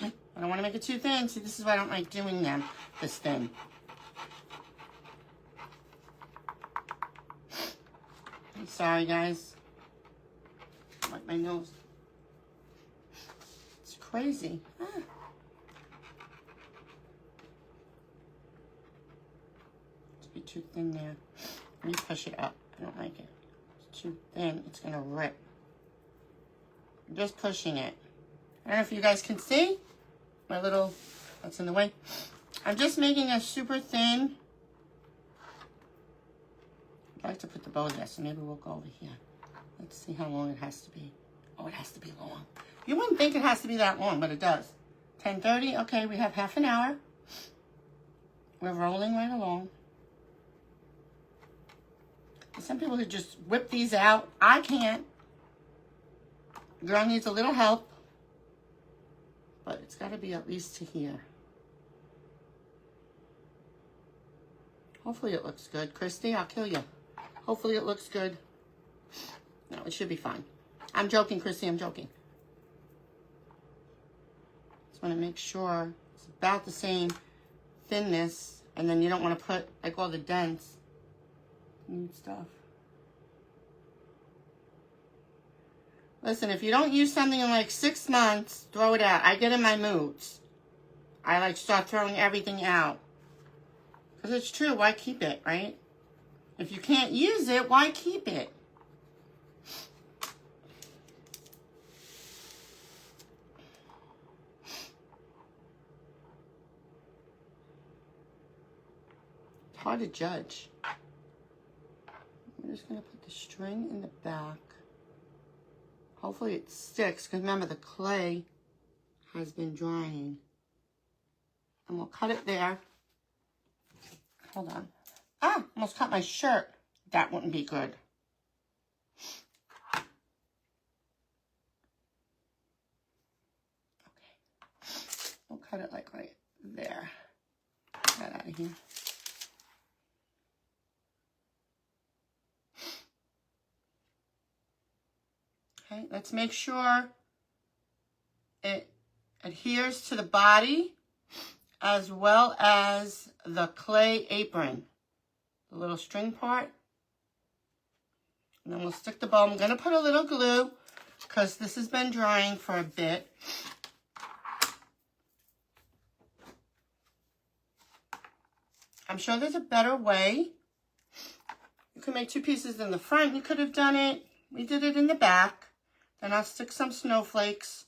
Speaker 1: I don't want to make it too thin. See, this is why I don't like doing them this thin. I'm sorry, guys. Like my nose. It's crazy. Be too thin there. Let me push it up. I don't like it. It's too thin. It's going to rip. I'm just pushing it. I don't know if you guys can see my little, that's in the way. I'm just making a super thin. I'd like to put the bow there, so maybe we'll go over here. Let's see how long it has to be. Oh, it has to be long. You wouldn't think it has to be that long, but it does. 10:30. Okay, we have half an hour. We're rolling right along. Some people could just whip these out. I can't. Girl needs a little help. But it's got to be at least to here. Hopefully it looks good. Christy, I'll kill you. Hopefully it looks good. No, it should be fine. I'm joking, Christy. I'm joking. Just want to make sure it's about the same thinness. And then you don't want to put like all the dents. Neat stuff. Listen, if you don't use something in like 6 months, throw it out. I get in my moods. I like start throwing everything out. Because it's true, why keep it, right? If you can't use it, why keep it? It's hard to judge. I'm just going to put the string in the back. Hopefully it sticks, because remember the clay has been drying. And we'll cut it there. Hold on. Ah, almost cut my shirt. That wouldn't be good. Okay. We'll cut it like right there. Get that out of here. Okay, let's make sure it adheres to the body. as well as the clay apron, the little string part. And then we'll stick the bow. I'm going to put a little glue because this has been drying for a bit. I'm sure there's a better way. You can make 2 pieces in the front. You could have done it. We did it in the back. Then I'll stick some snowflakes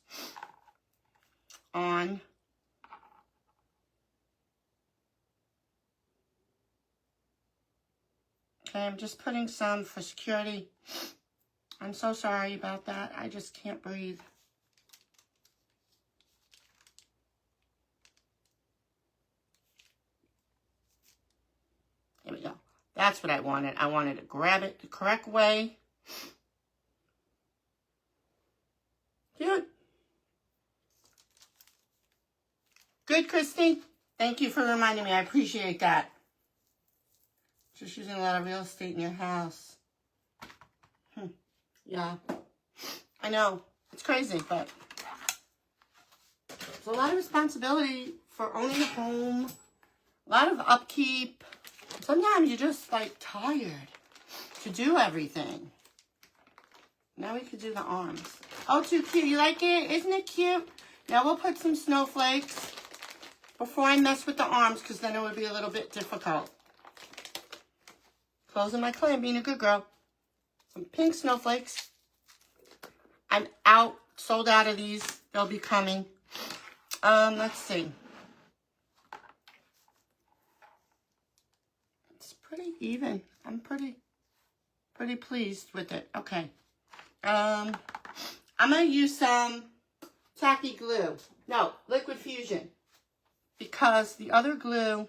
Speaker 1: on. Okay, I'm just putting some for security. I'm so sorry about that. I just can't breathe. There we go. That's what I wanted. I wanted to grab it the correct way. Cute. Good, Christy. Thank you for reminding me. I appreciate that. Just using a lot of real estate in your house. Yeah. I know. It's crazy, but it's a lot of responsibility for owning a home. A lot of upkeep. Sometimes you're just, like, tired to do everything. Now we could do the arms. Oh, too cute. You like it? Isn't it cute? Now we'll put some snowflakes before I mess with the arms, because then it would be a little bit difficult. Closing my clay and being a good girl. Some pink snowflakes. I'm out. Sold out of these. They'll be coming. Let's see. It's pretty even. I'm pretty pleased with it. Okay. I'm going to use some tacky glue. No, liquid fusion. Because the other glue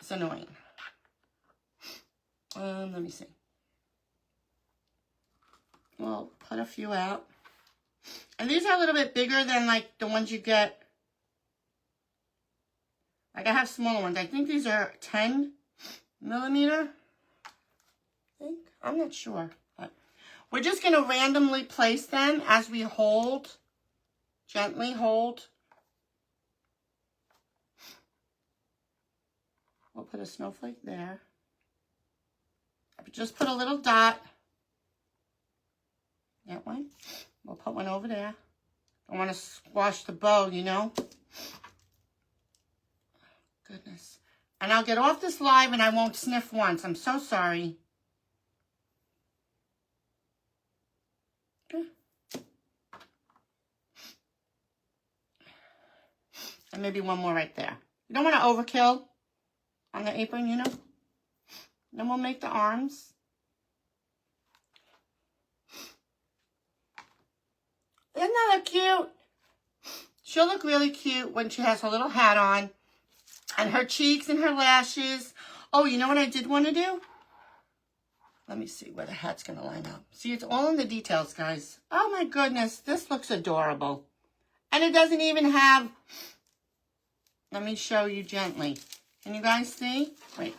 Speaker 1: is annoying. Let me see. We'll put a few out. And these are a little bit bigger than like the ones you get. Like I have smaller ones. I think these are 10 millimeter. I think. I'm not sure. But we're just going to randomly place them as we hold. Gently hold. We'll put a snowflake there. Just put a little dot. That one. We'll put one over there. I want to squash the bow, you know. Goodness. And I'll get off this live and I won't sniff once. I'm so sorry. And maybe one more right there. You don't want to overkill on the apron, you know. Then we'll make the arms. Isn't that cute? She'll look really cute when she has her little hat on. And her cheeks and her lashes. Oh, you know what I did want to do? Let me see where the hat's going to line up. See, it's all in the details, guys. Oh, my goodness. This looks adorable. And it doesn't even have... Let me show you gently. Can you guys see? Wait.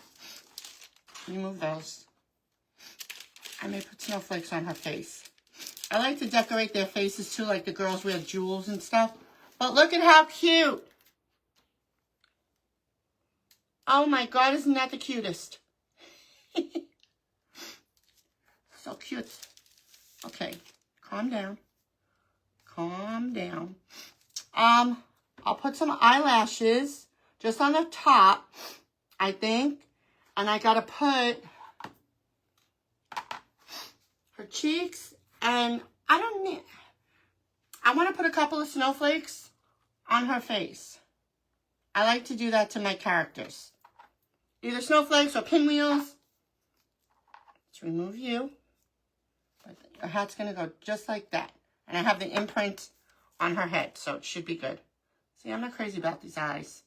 Speaker 1: Remove those. I may put snowflakes on her face. I like to decorate their faces, too, like the girls wear jewels and stuff. But look at how cute. Oh, my God. Isn't that the cutest? So cute. Okay. Calm down. Calm down. I'll put some eyelashes just on the top, I think. And I got to put her cheeks. And I don't need... I want to put a couple of snowflakes on her face. I like to do that to my characters. Either snowflakes or pinwheels. Let's remove you. But her hat's going to go just like that. And I have the imprint on her head, so it should be good. See, I'm not crazy about these eyes.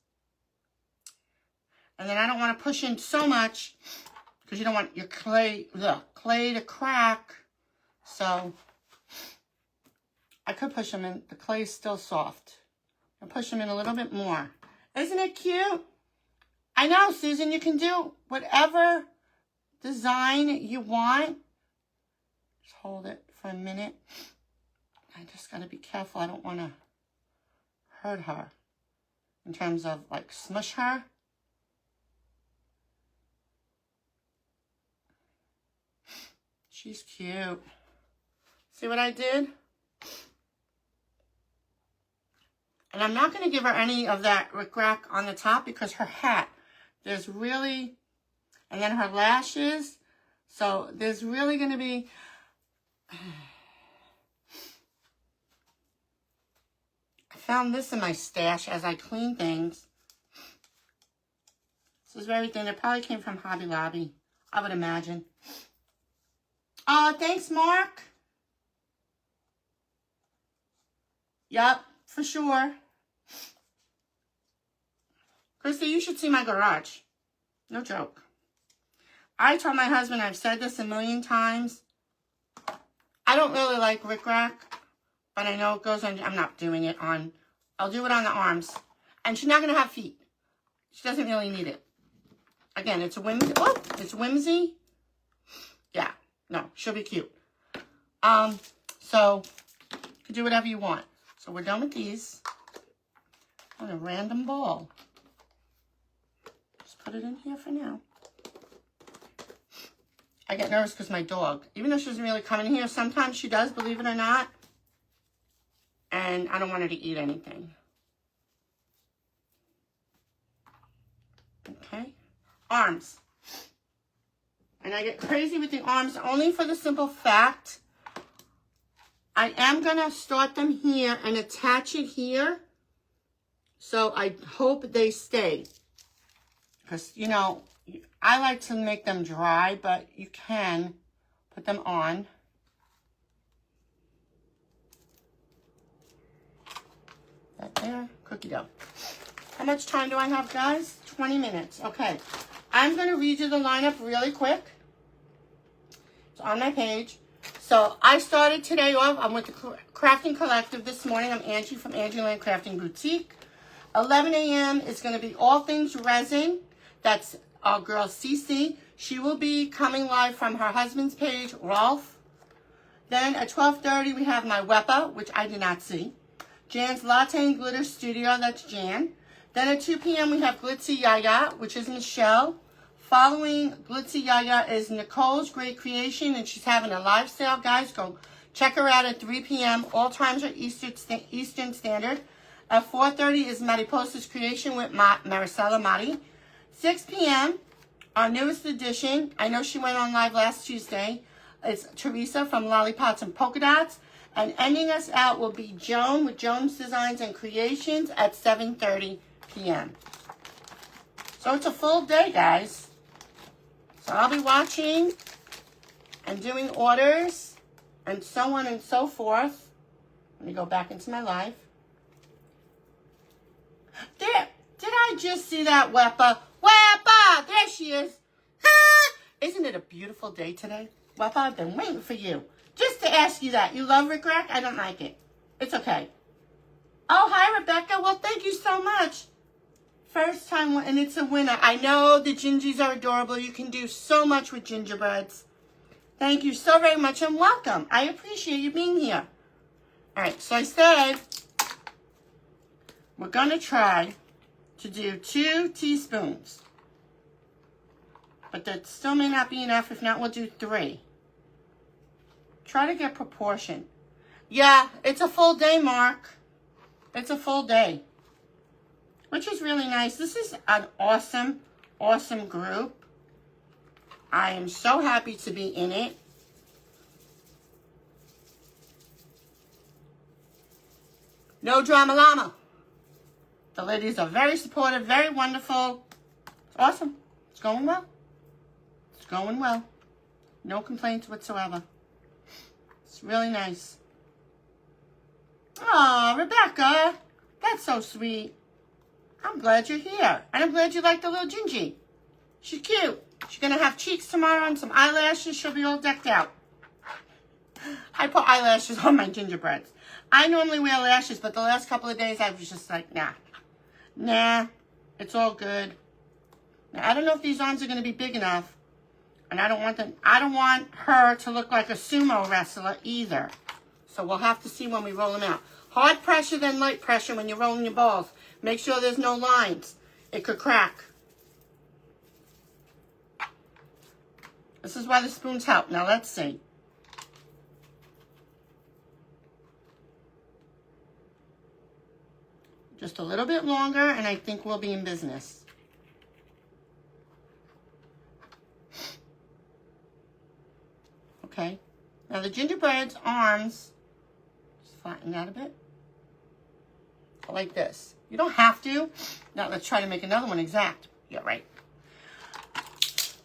Speaker 1: And then I don't want to push in so much because you don't want your clay to crack. So I could push them in. The clay is still soft. I'll push them in a little bit more. Isn't it cute? I know, Susan, you can do whatever design you want. Just hold it for a minute. I just got to be careful. I don't want to hurt her. In terms of, like, smush her. She's cute. See what I did? And I'm not going to give her any of that rickrack on the top because her hat, there's really, and then her lashes. So there's really going to be, I found this in my stash as I clean things. This is very thin. It probably came from Hobby Lobby, I would imagine. Thanks, Mark. Yep, for sure. Christy, you should see my garage. No joke. I told my husband, I've said this a million times, I don't really like rickrack, but I know it goes on. I'm not doing it on, I'll do it on the arms. And she's not going to have feet. She doesn't really need it. Again, it's a whimsy. Oh, it's whimsy. Yeah, no, she'll be cute. So, you can do whatever you want. So we're done with these. On a random ball. Just put it in here for now. I get nervous because my dog, even though she doesn't really come in here, sometimes she does, believe it or not. And I don't want her to eat anything. Okay. Arms. And I get crazy with the arms only for the simple fact I am going to start them here and attach it here. So I hope they stay. Because, you know, I like to make them dry, but you can put them on. That there, cookie dough. How much time do I have, guys? 20 minutes. Okay. I'm going to read you the lineup really quick. It's on my page. So I started today off. I'm with the Crafting Collective this morning. I'm Angie from Angie Land Crafting Boutique. 11 a.m. is going to be all things resin. That's our girl Cece. She will be coming live from her husband's page, Rolf. Then at 12:30 we have my Wepa, which I did not see. Jan's Latte and Glitter Studio, that's Jan. Then at 2 p.m. we have Glitzy Yaya, which is Michelle. Following Glitzy Yaya is Nicole's Great Creation, and she's having a live sale. Guys, go check her out at 3 p.m. All times are Eastern Standard. At 4:30 is Mariposa's Creation with Maricela Mari. 6 p.m., our newest edition. I know she went on live last Tuesday. It's Teresa from Lollipots and Polka Dots. And ending us out will be Joan with Joan's Designs and Creations at 7:30 p.m. So it's a full day, guys. So I'll be watching and doing orders and so on and so forth. Let me go back into my live. There, did I just see that Wepa? Wepa! There she is. Isn't it a beautiful day today? Wepa, I've been waiting for you. Just to ask you that. You love rickrack? I don't like it. It's okay. Oh, hi, Rebecca. Well, thank you so much. First time, and it's a winner. I know the gingies are adorable. You can do so much with gingerbreads. Thank you so very much and welcome. I appreciate you being here. All right, so I said we're going to try to do 2 teaspoons. But that still may not be enough. If not, we'll do 3. Try to get proportion. Yeah, it's a full day, Mark. It's a full day. Which is really nice. This is an awesome, awesome group. I am so happy to be in it. No drama llama. The ladies are very supportive, very wonderful. It's awesome. It's going well. It's going well. No complaints whatsoever. It's really nice. Aw, Rebecca. That's so sweet. I'm glad you're here. And I'm glad you like the little Gingy. She's cute. She's going to have cheeks tomorrow and some eyelashes. She'll be all decked out. I put eyelashes on my gingerbreads. I normally wear lashes, but the last couple of days I was just like, nah. Nah, it's all good. Now, I don't know if these arms are going to be big enough. And I don't want her to look like a sumo wrestler either. So So we'll have to see when we roll them out. Hard pressure, then light pressure when you're rolling your balls. Make sure there's no lines. It could crack. This is why the spoons help. Now let's see. Just a little bit longer, and I think we'll be in business. Okay. Now the gingerbread's arms, just flatten that a bit. Like this. You don't have to. Now let's try to make another one exact. Yeah, right.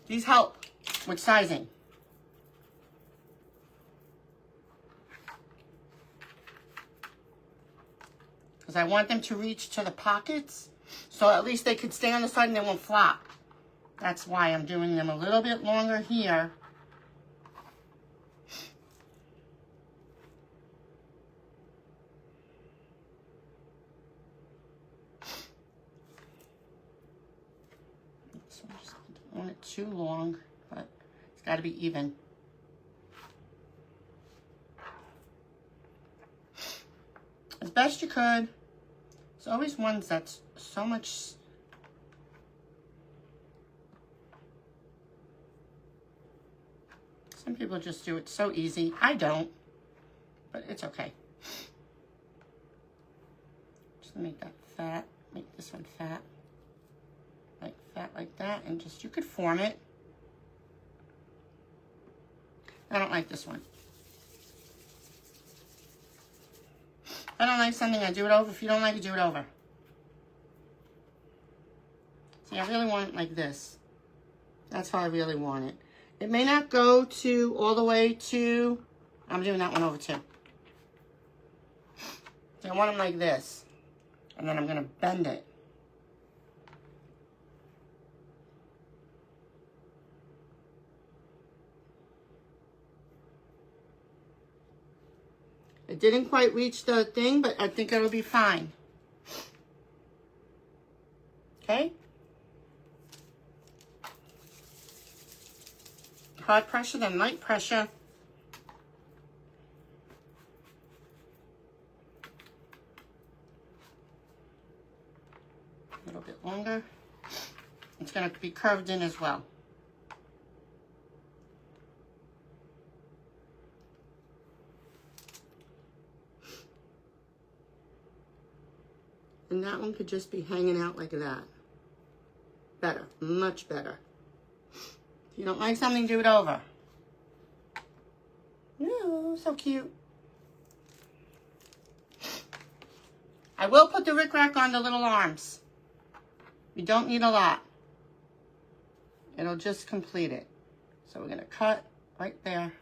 Speaker 1: These help with sizing. Because I want them to reach to the pockets, so at least they could stay on the side and they won't flop. That's why I'm doing them a little bit longer here. So I just don't want it too long, but it's got to be even. As best you could. There's always ones that's so much. Some people just do it so easy. I don't, but it's okay. Just make that fat. Make this one fat. Like fat like that, and just, you could form it. I don't like this one. I don't like something, I do it over. If you don't like it, do it over. See, I really want it like this. That's how I really want it. It may not go to all the way to, I'm doing that one over too. So I want them like this. And then I'm going to bend it. It didn't quite reach the thing, but I think it'll be fine. Okay? Hard pressure, then light pressure. A little bit longer. It's going to be curved in as well. And that one could just be hanging out like that. Better, much better. If you don't like something, do it over. Ooh, so cute. I will put the rickrack on the little arms. You don't need a lot. It'll just complete it. So we're going to cut right there.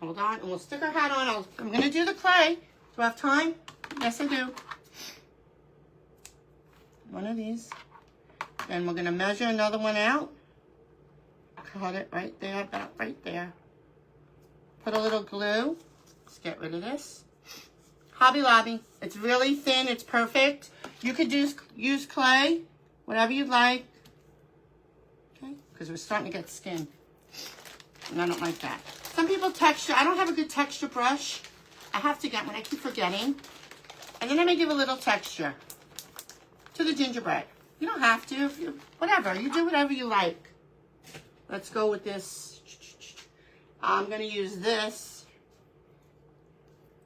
Speaker 1: Hold on, and we'll stick our hat on. I'm going to do the clay. Do I have time? Yes, I do. One of these. Then we're going to measure another one out. Cut it right there, about right there. Put a little glue. Let's get rid of this. Hobby Lobby. It's really thin. It's perfect. You could use clay, whatever you'd like. Okay, because we're starting to get skin. And I don't like that. Some people texture. I don't have a good texture brush. I have to get one. I keep forgetting. And then I may give a little texture to the gingerbread. You don't have to. Whatever. You do whatever you like. Let's go with this. I'm going to use this.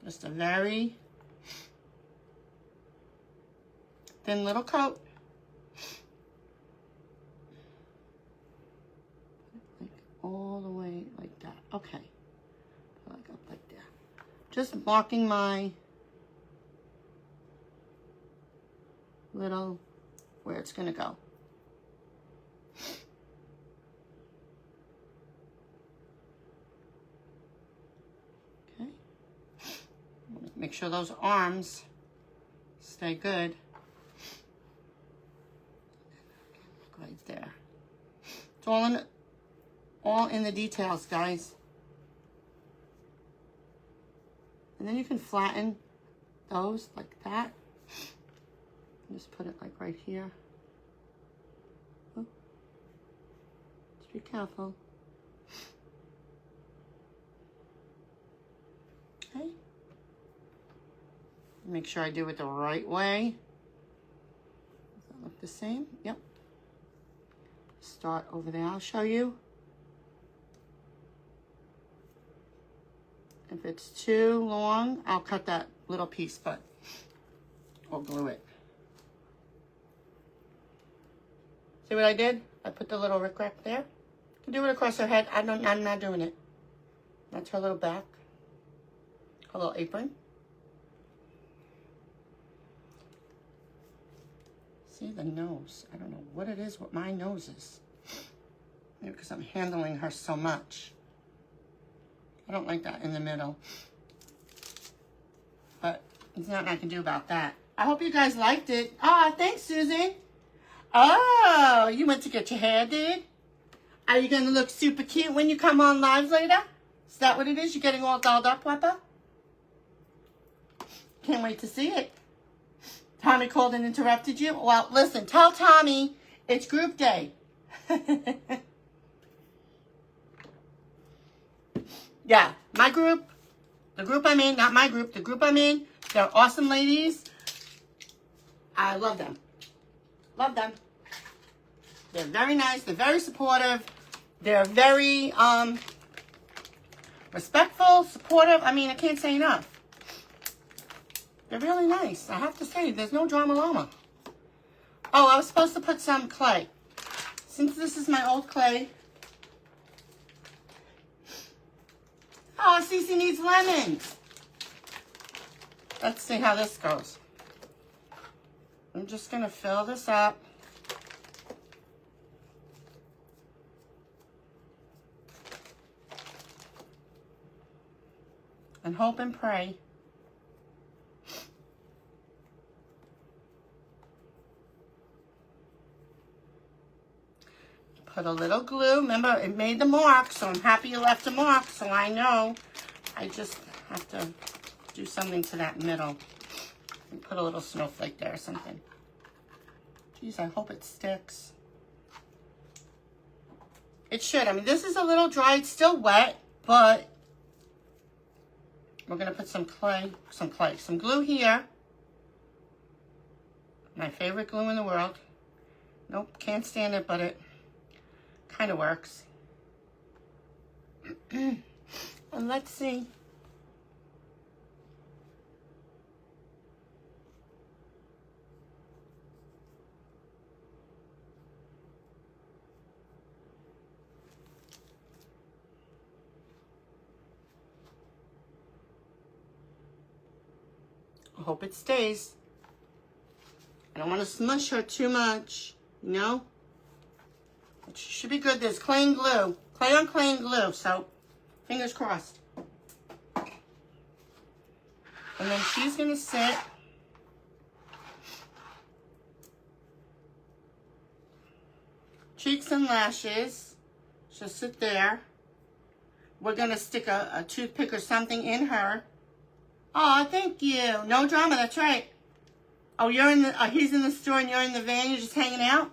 Speaker 1: Just a very thin little coat. Like all the way like that. Okay. Like up like that. Just marking my little, where it's going to go. Okay. Make sure those arms stay good. Right there. It's all in the details, guys. And then you can flatten those like that. Just put it like right here. Oh. Just be careful. Okay. Make sure I do it the right way. Does that look the same? Yep. Start over there. I'll show you. If it's too long, I'll cut that little piece, but I'll glue it. See what I did? I put the little rickrack there. You can do it across her head. I'm not doing it. That's her little back. Her little apron. See the nose. I don't know what it is with my noses. Maybe because I'm handling her so much. I don't like that in the middle. But there's nothing I can do about that. I hope you guys liked it. Ah, thanks, Susan. Oh, you went to get your hair did? Are you going to look super cute when you come on live later? Is that what it is? You're getting all dolled up, Papa? Can't wait to see it. Tommy called and interrupted you? Well, listen, tell Tommy it's group day. Yeah, my group, the group I'm in, not my group, the group I'm in, they're awesome ladies. I love them. Love them. They're very nice. They're very supportive. They're very respectful, supportive. I mean, I can't say enough. They're really nice. I have to say, there's no drama llama. Oh, I was supposed to put some clay. Since this is my old clay. Oh, Cece needs lemons. Let's see how this goes. I'm just going to fill this up. And hope and pray. Put a little glue. Remember, it made the mark, so I'm happy you left a mark, so I know. I just have to do something to that middle. And put a little snowflake there or something. Geez, I hope it sticks. It should. I mean, this is a little dry. It's still wet, but we're going to put some glue here. My favorite glue in the world. Nope, can't stand it, but it kind of works. And let's see. I hope it stays. I don't want to smush her too much, you know? It should be good. There's clay and glue. Clay on clay and glue, so fingers crossed. And then she's going to sit. Cheeks and lashes. She'll sit there. We're going to stick a toothpick or something in her. Oh, thank you. No drama, that's right. Oh, you're in the, he's in the store and you're in the van, you're just hanging out?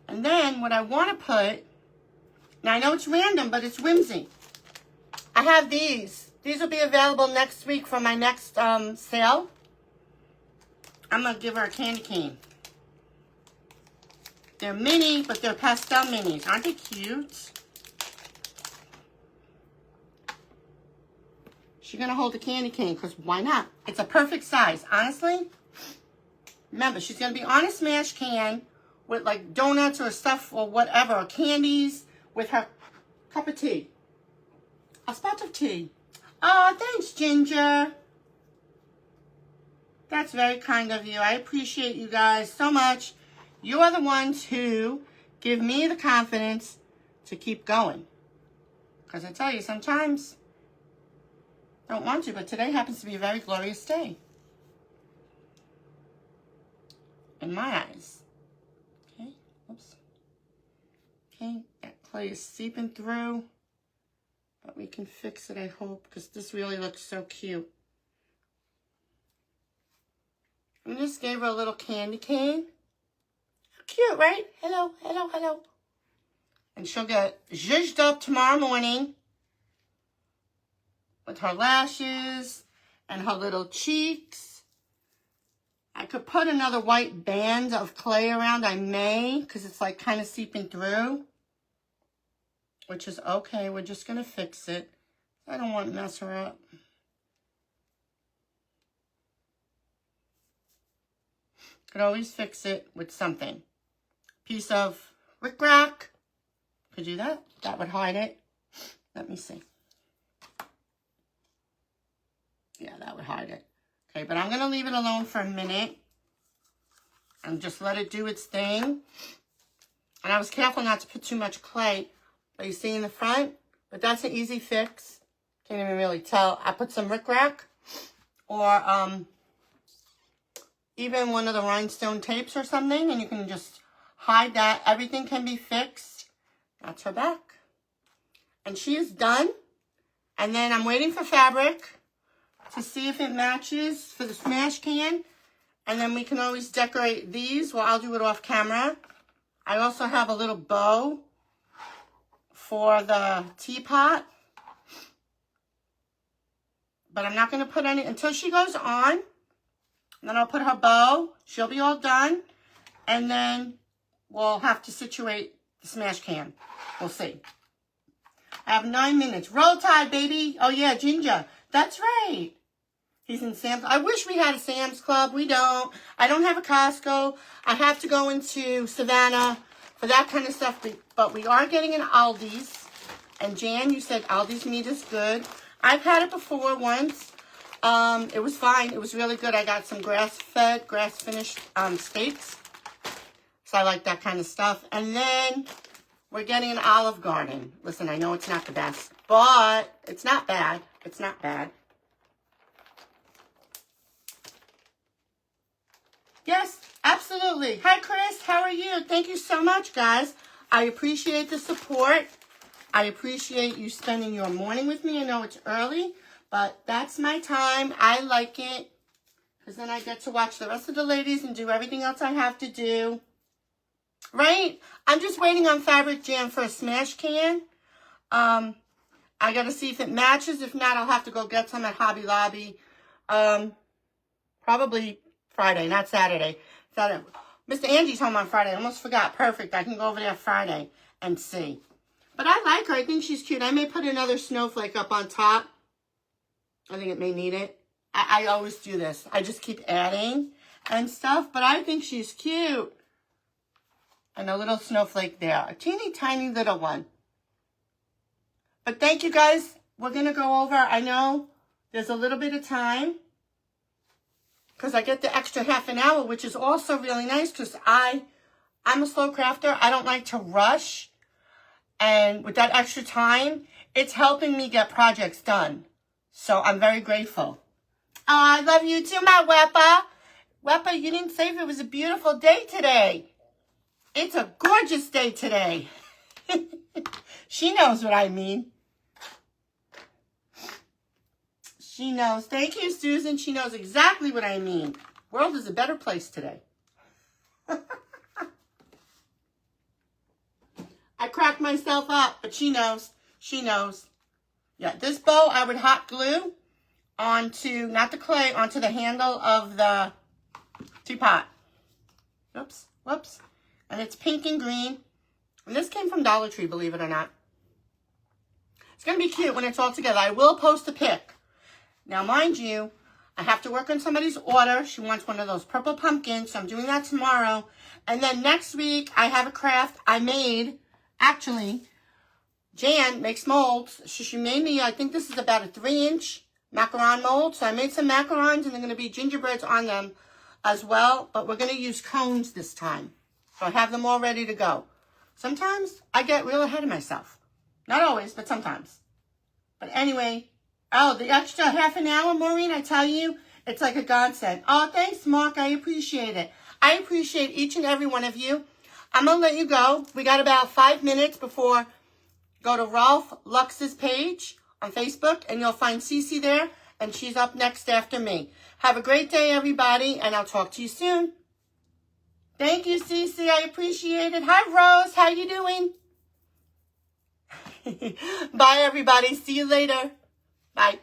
Speaker 1: And then what I want to put, now I know it's random, but it's whimsy. I have these. These will be available next week for my next sale. I'm going to give her a candy cane. They're mini, but they're pastel minis. Aren't they cute? She's going to hold the candy cane because why not? It's a perfect size. Honestly, remember, she's going to be on a smash can with like donuts or stuff or whatever, or candies with her cup of tea. A spot of tea. Oh, thanks, Ginger. That's very kind of you. I appreciate you guys so much. You are the ones who give me the confidence to keep going. Because I tell you, sometimes I don't want to, but today happens to be a very glorious day. In my eyes. Okay, oops. Okay, that clay is seeping through. But we can fix it, I hope, because this really looks so cute. I just gave her a little candy cane. Cute, right? Hello, hello, hello. And she'll get zhuzhed up tomorrow morning with her lashes and her little cheeks. I could put another white band of clay around. I may, because it's like kind of seeping through, which is okay. We're just going to fix it. I don't want to mess her up. Could always fix it with something. Piece of rickrack. Could do that. That would hide it. Let me see. Yeah, that would hide it. Okay, but I'm going to leave it alone for a minute and just let it do its thing. And I was careful not to put too much clay. But you see in the front? But that's an easy fix. Can't even really tell. I put some rickrack or even one of the rhinestone tapes or something, and you can just hide that. Everything can be fixed. That's her back. And she is done. And then I'm waiting for fabric to see if it matches for the smash can. And then we can always decorate these. Well, I'll do it off camera. I also have a little bow for the teapot. But I'm not going to put any until she goes on. And then I'll put her bow. She'll be all done. And then we'll have to situate the smash can. We'll see. I have 9 minutes. Roll Tide, baby. Oh, yeah, Ginger. That's right. He's in Sam's. I wish we had a Sam's Club. We don't. I don't have a Costco. I have to go into Savannah for that kind of stuff. But we are getting an Aldi's. And Jan, you said Aldi's meat is good. I've had it before once. It was fine. It was really good. I got some grass-fed, grass-finished steaks. So I like that kind of stuff. And then we're getting an Olive Garden. Listen, I know it's not the best, but it's not bad. It's not bad. Yes, absolutely. Hi, Chris. How are you? Thank you so much, guys. I appreciate the support. I appreciate you spending your morning with me. I know it's early, but that's my time. I like it because then I get to watch the rest of the ladies and do everything else I have to do. Right? I'm just waiting on Fabric Jam for a smash can. I got to see if it matches. If not, I'll have to go get some at Hobby Lobby. Probably Friday, not Saturday. Saturday. Mr. Angie's home on Friday. I almost forgot. Perfect. I can go over there Friday and see. But I like her. I think she's cute. I may put another snowflake up on top. I think it may need it. I always do this. I just keep adding and stuff. But I think she's cute. And a little snowflake there. A teeny tiny little one. But thank you guys. We're going to go over. I know there's a little bit of time. Because I get the extra half an hour. Which is also really nice. Because I'm a slow crafter. I don't like to rush. And with that extra time, it's helping me get projects done. So I'm very grateful. Oh, I love you too, my Weppa. Weppa, you didn't say if it was a beautiful day today. It's a gorgeous day today. She knows what I mean. She knows. Thank you, Susan. She knows exactly what I mean. World is a better place today. I cracked myself up, but she knows. She knows. Yeah, this bow I would hot glue onto, not the clay, onto the handle of the teapot. Oops, whoops. And it's pink and green. And this came from Dollar Tree, believe it or not. It's going to be cute when it's all together. I will post a pic. Now, mind you, I have to work on somebody's order. She wants one of those purple pumpkins, so I'm doing that tomorrow. And then next week, I have a craft I made. Actually, Jan makes molds. She made me, I think this is about a 3-inch macaron mold. So I made some macarons, and they're going to be gingerbreads on them as well. But we're going to use cones this time. So I have them all ready to go. Sometimes I get real ahead of myself. Not always, but sometimes. But anyway, oh, the extra half an hour, Maureen, I tell you, it's like a godsend. Oh, thanks, Mark. I appreciate it. I appreciate each and every one of you. I'm going to let you go. We got about 5 minutes before. Go to Ralph Lux's page on Facebook, and you'll find Cece there, and she's up next after me. Have a great day, everybody, and I'll talk to you soon. Thank you, Cece. I appreciate it. Hi, Rose. How you doing? Bye, everybody. See you later. Bye.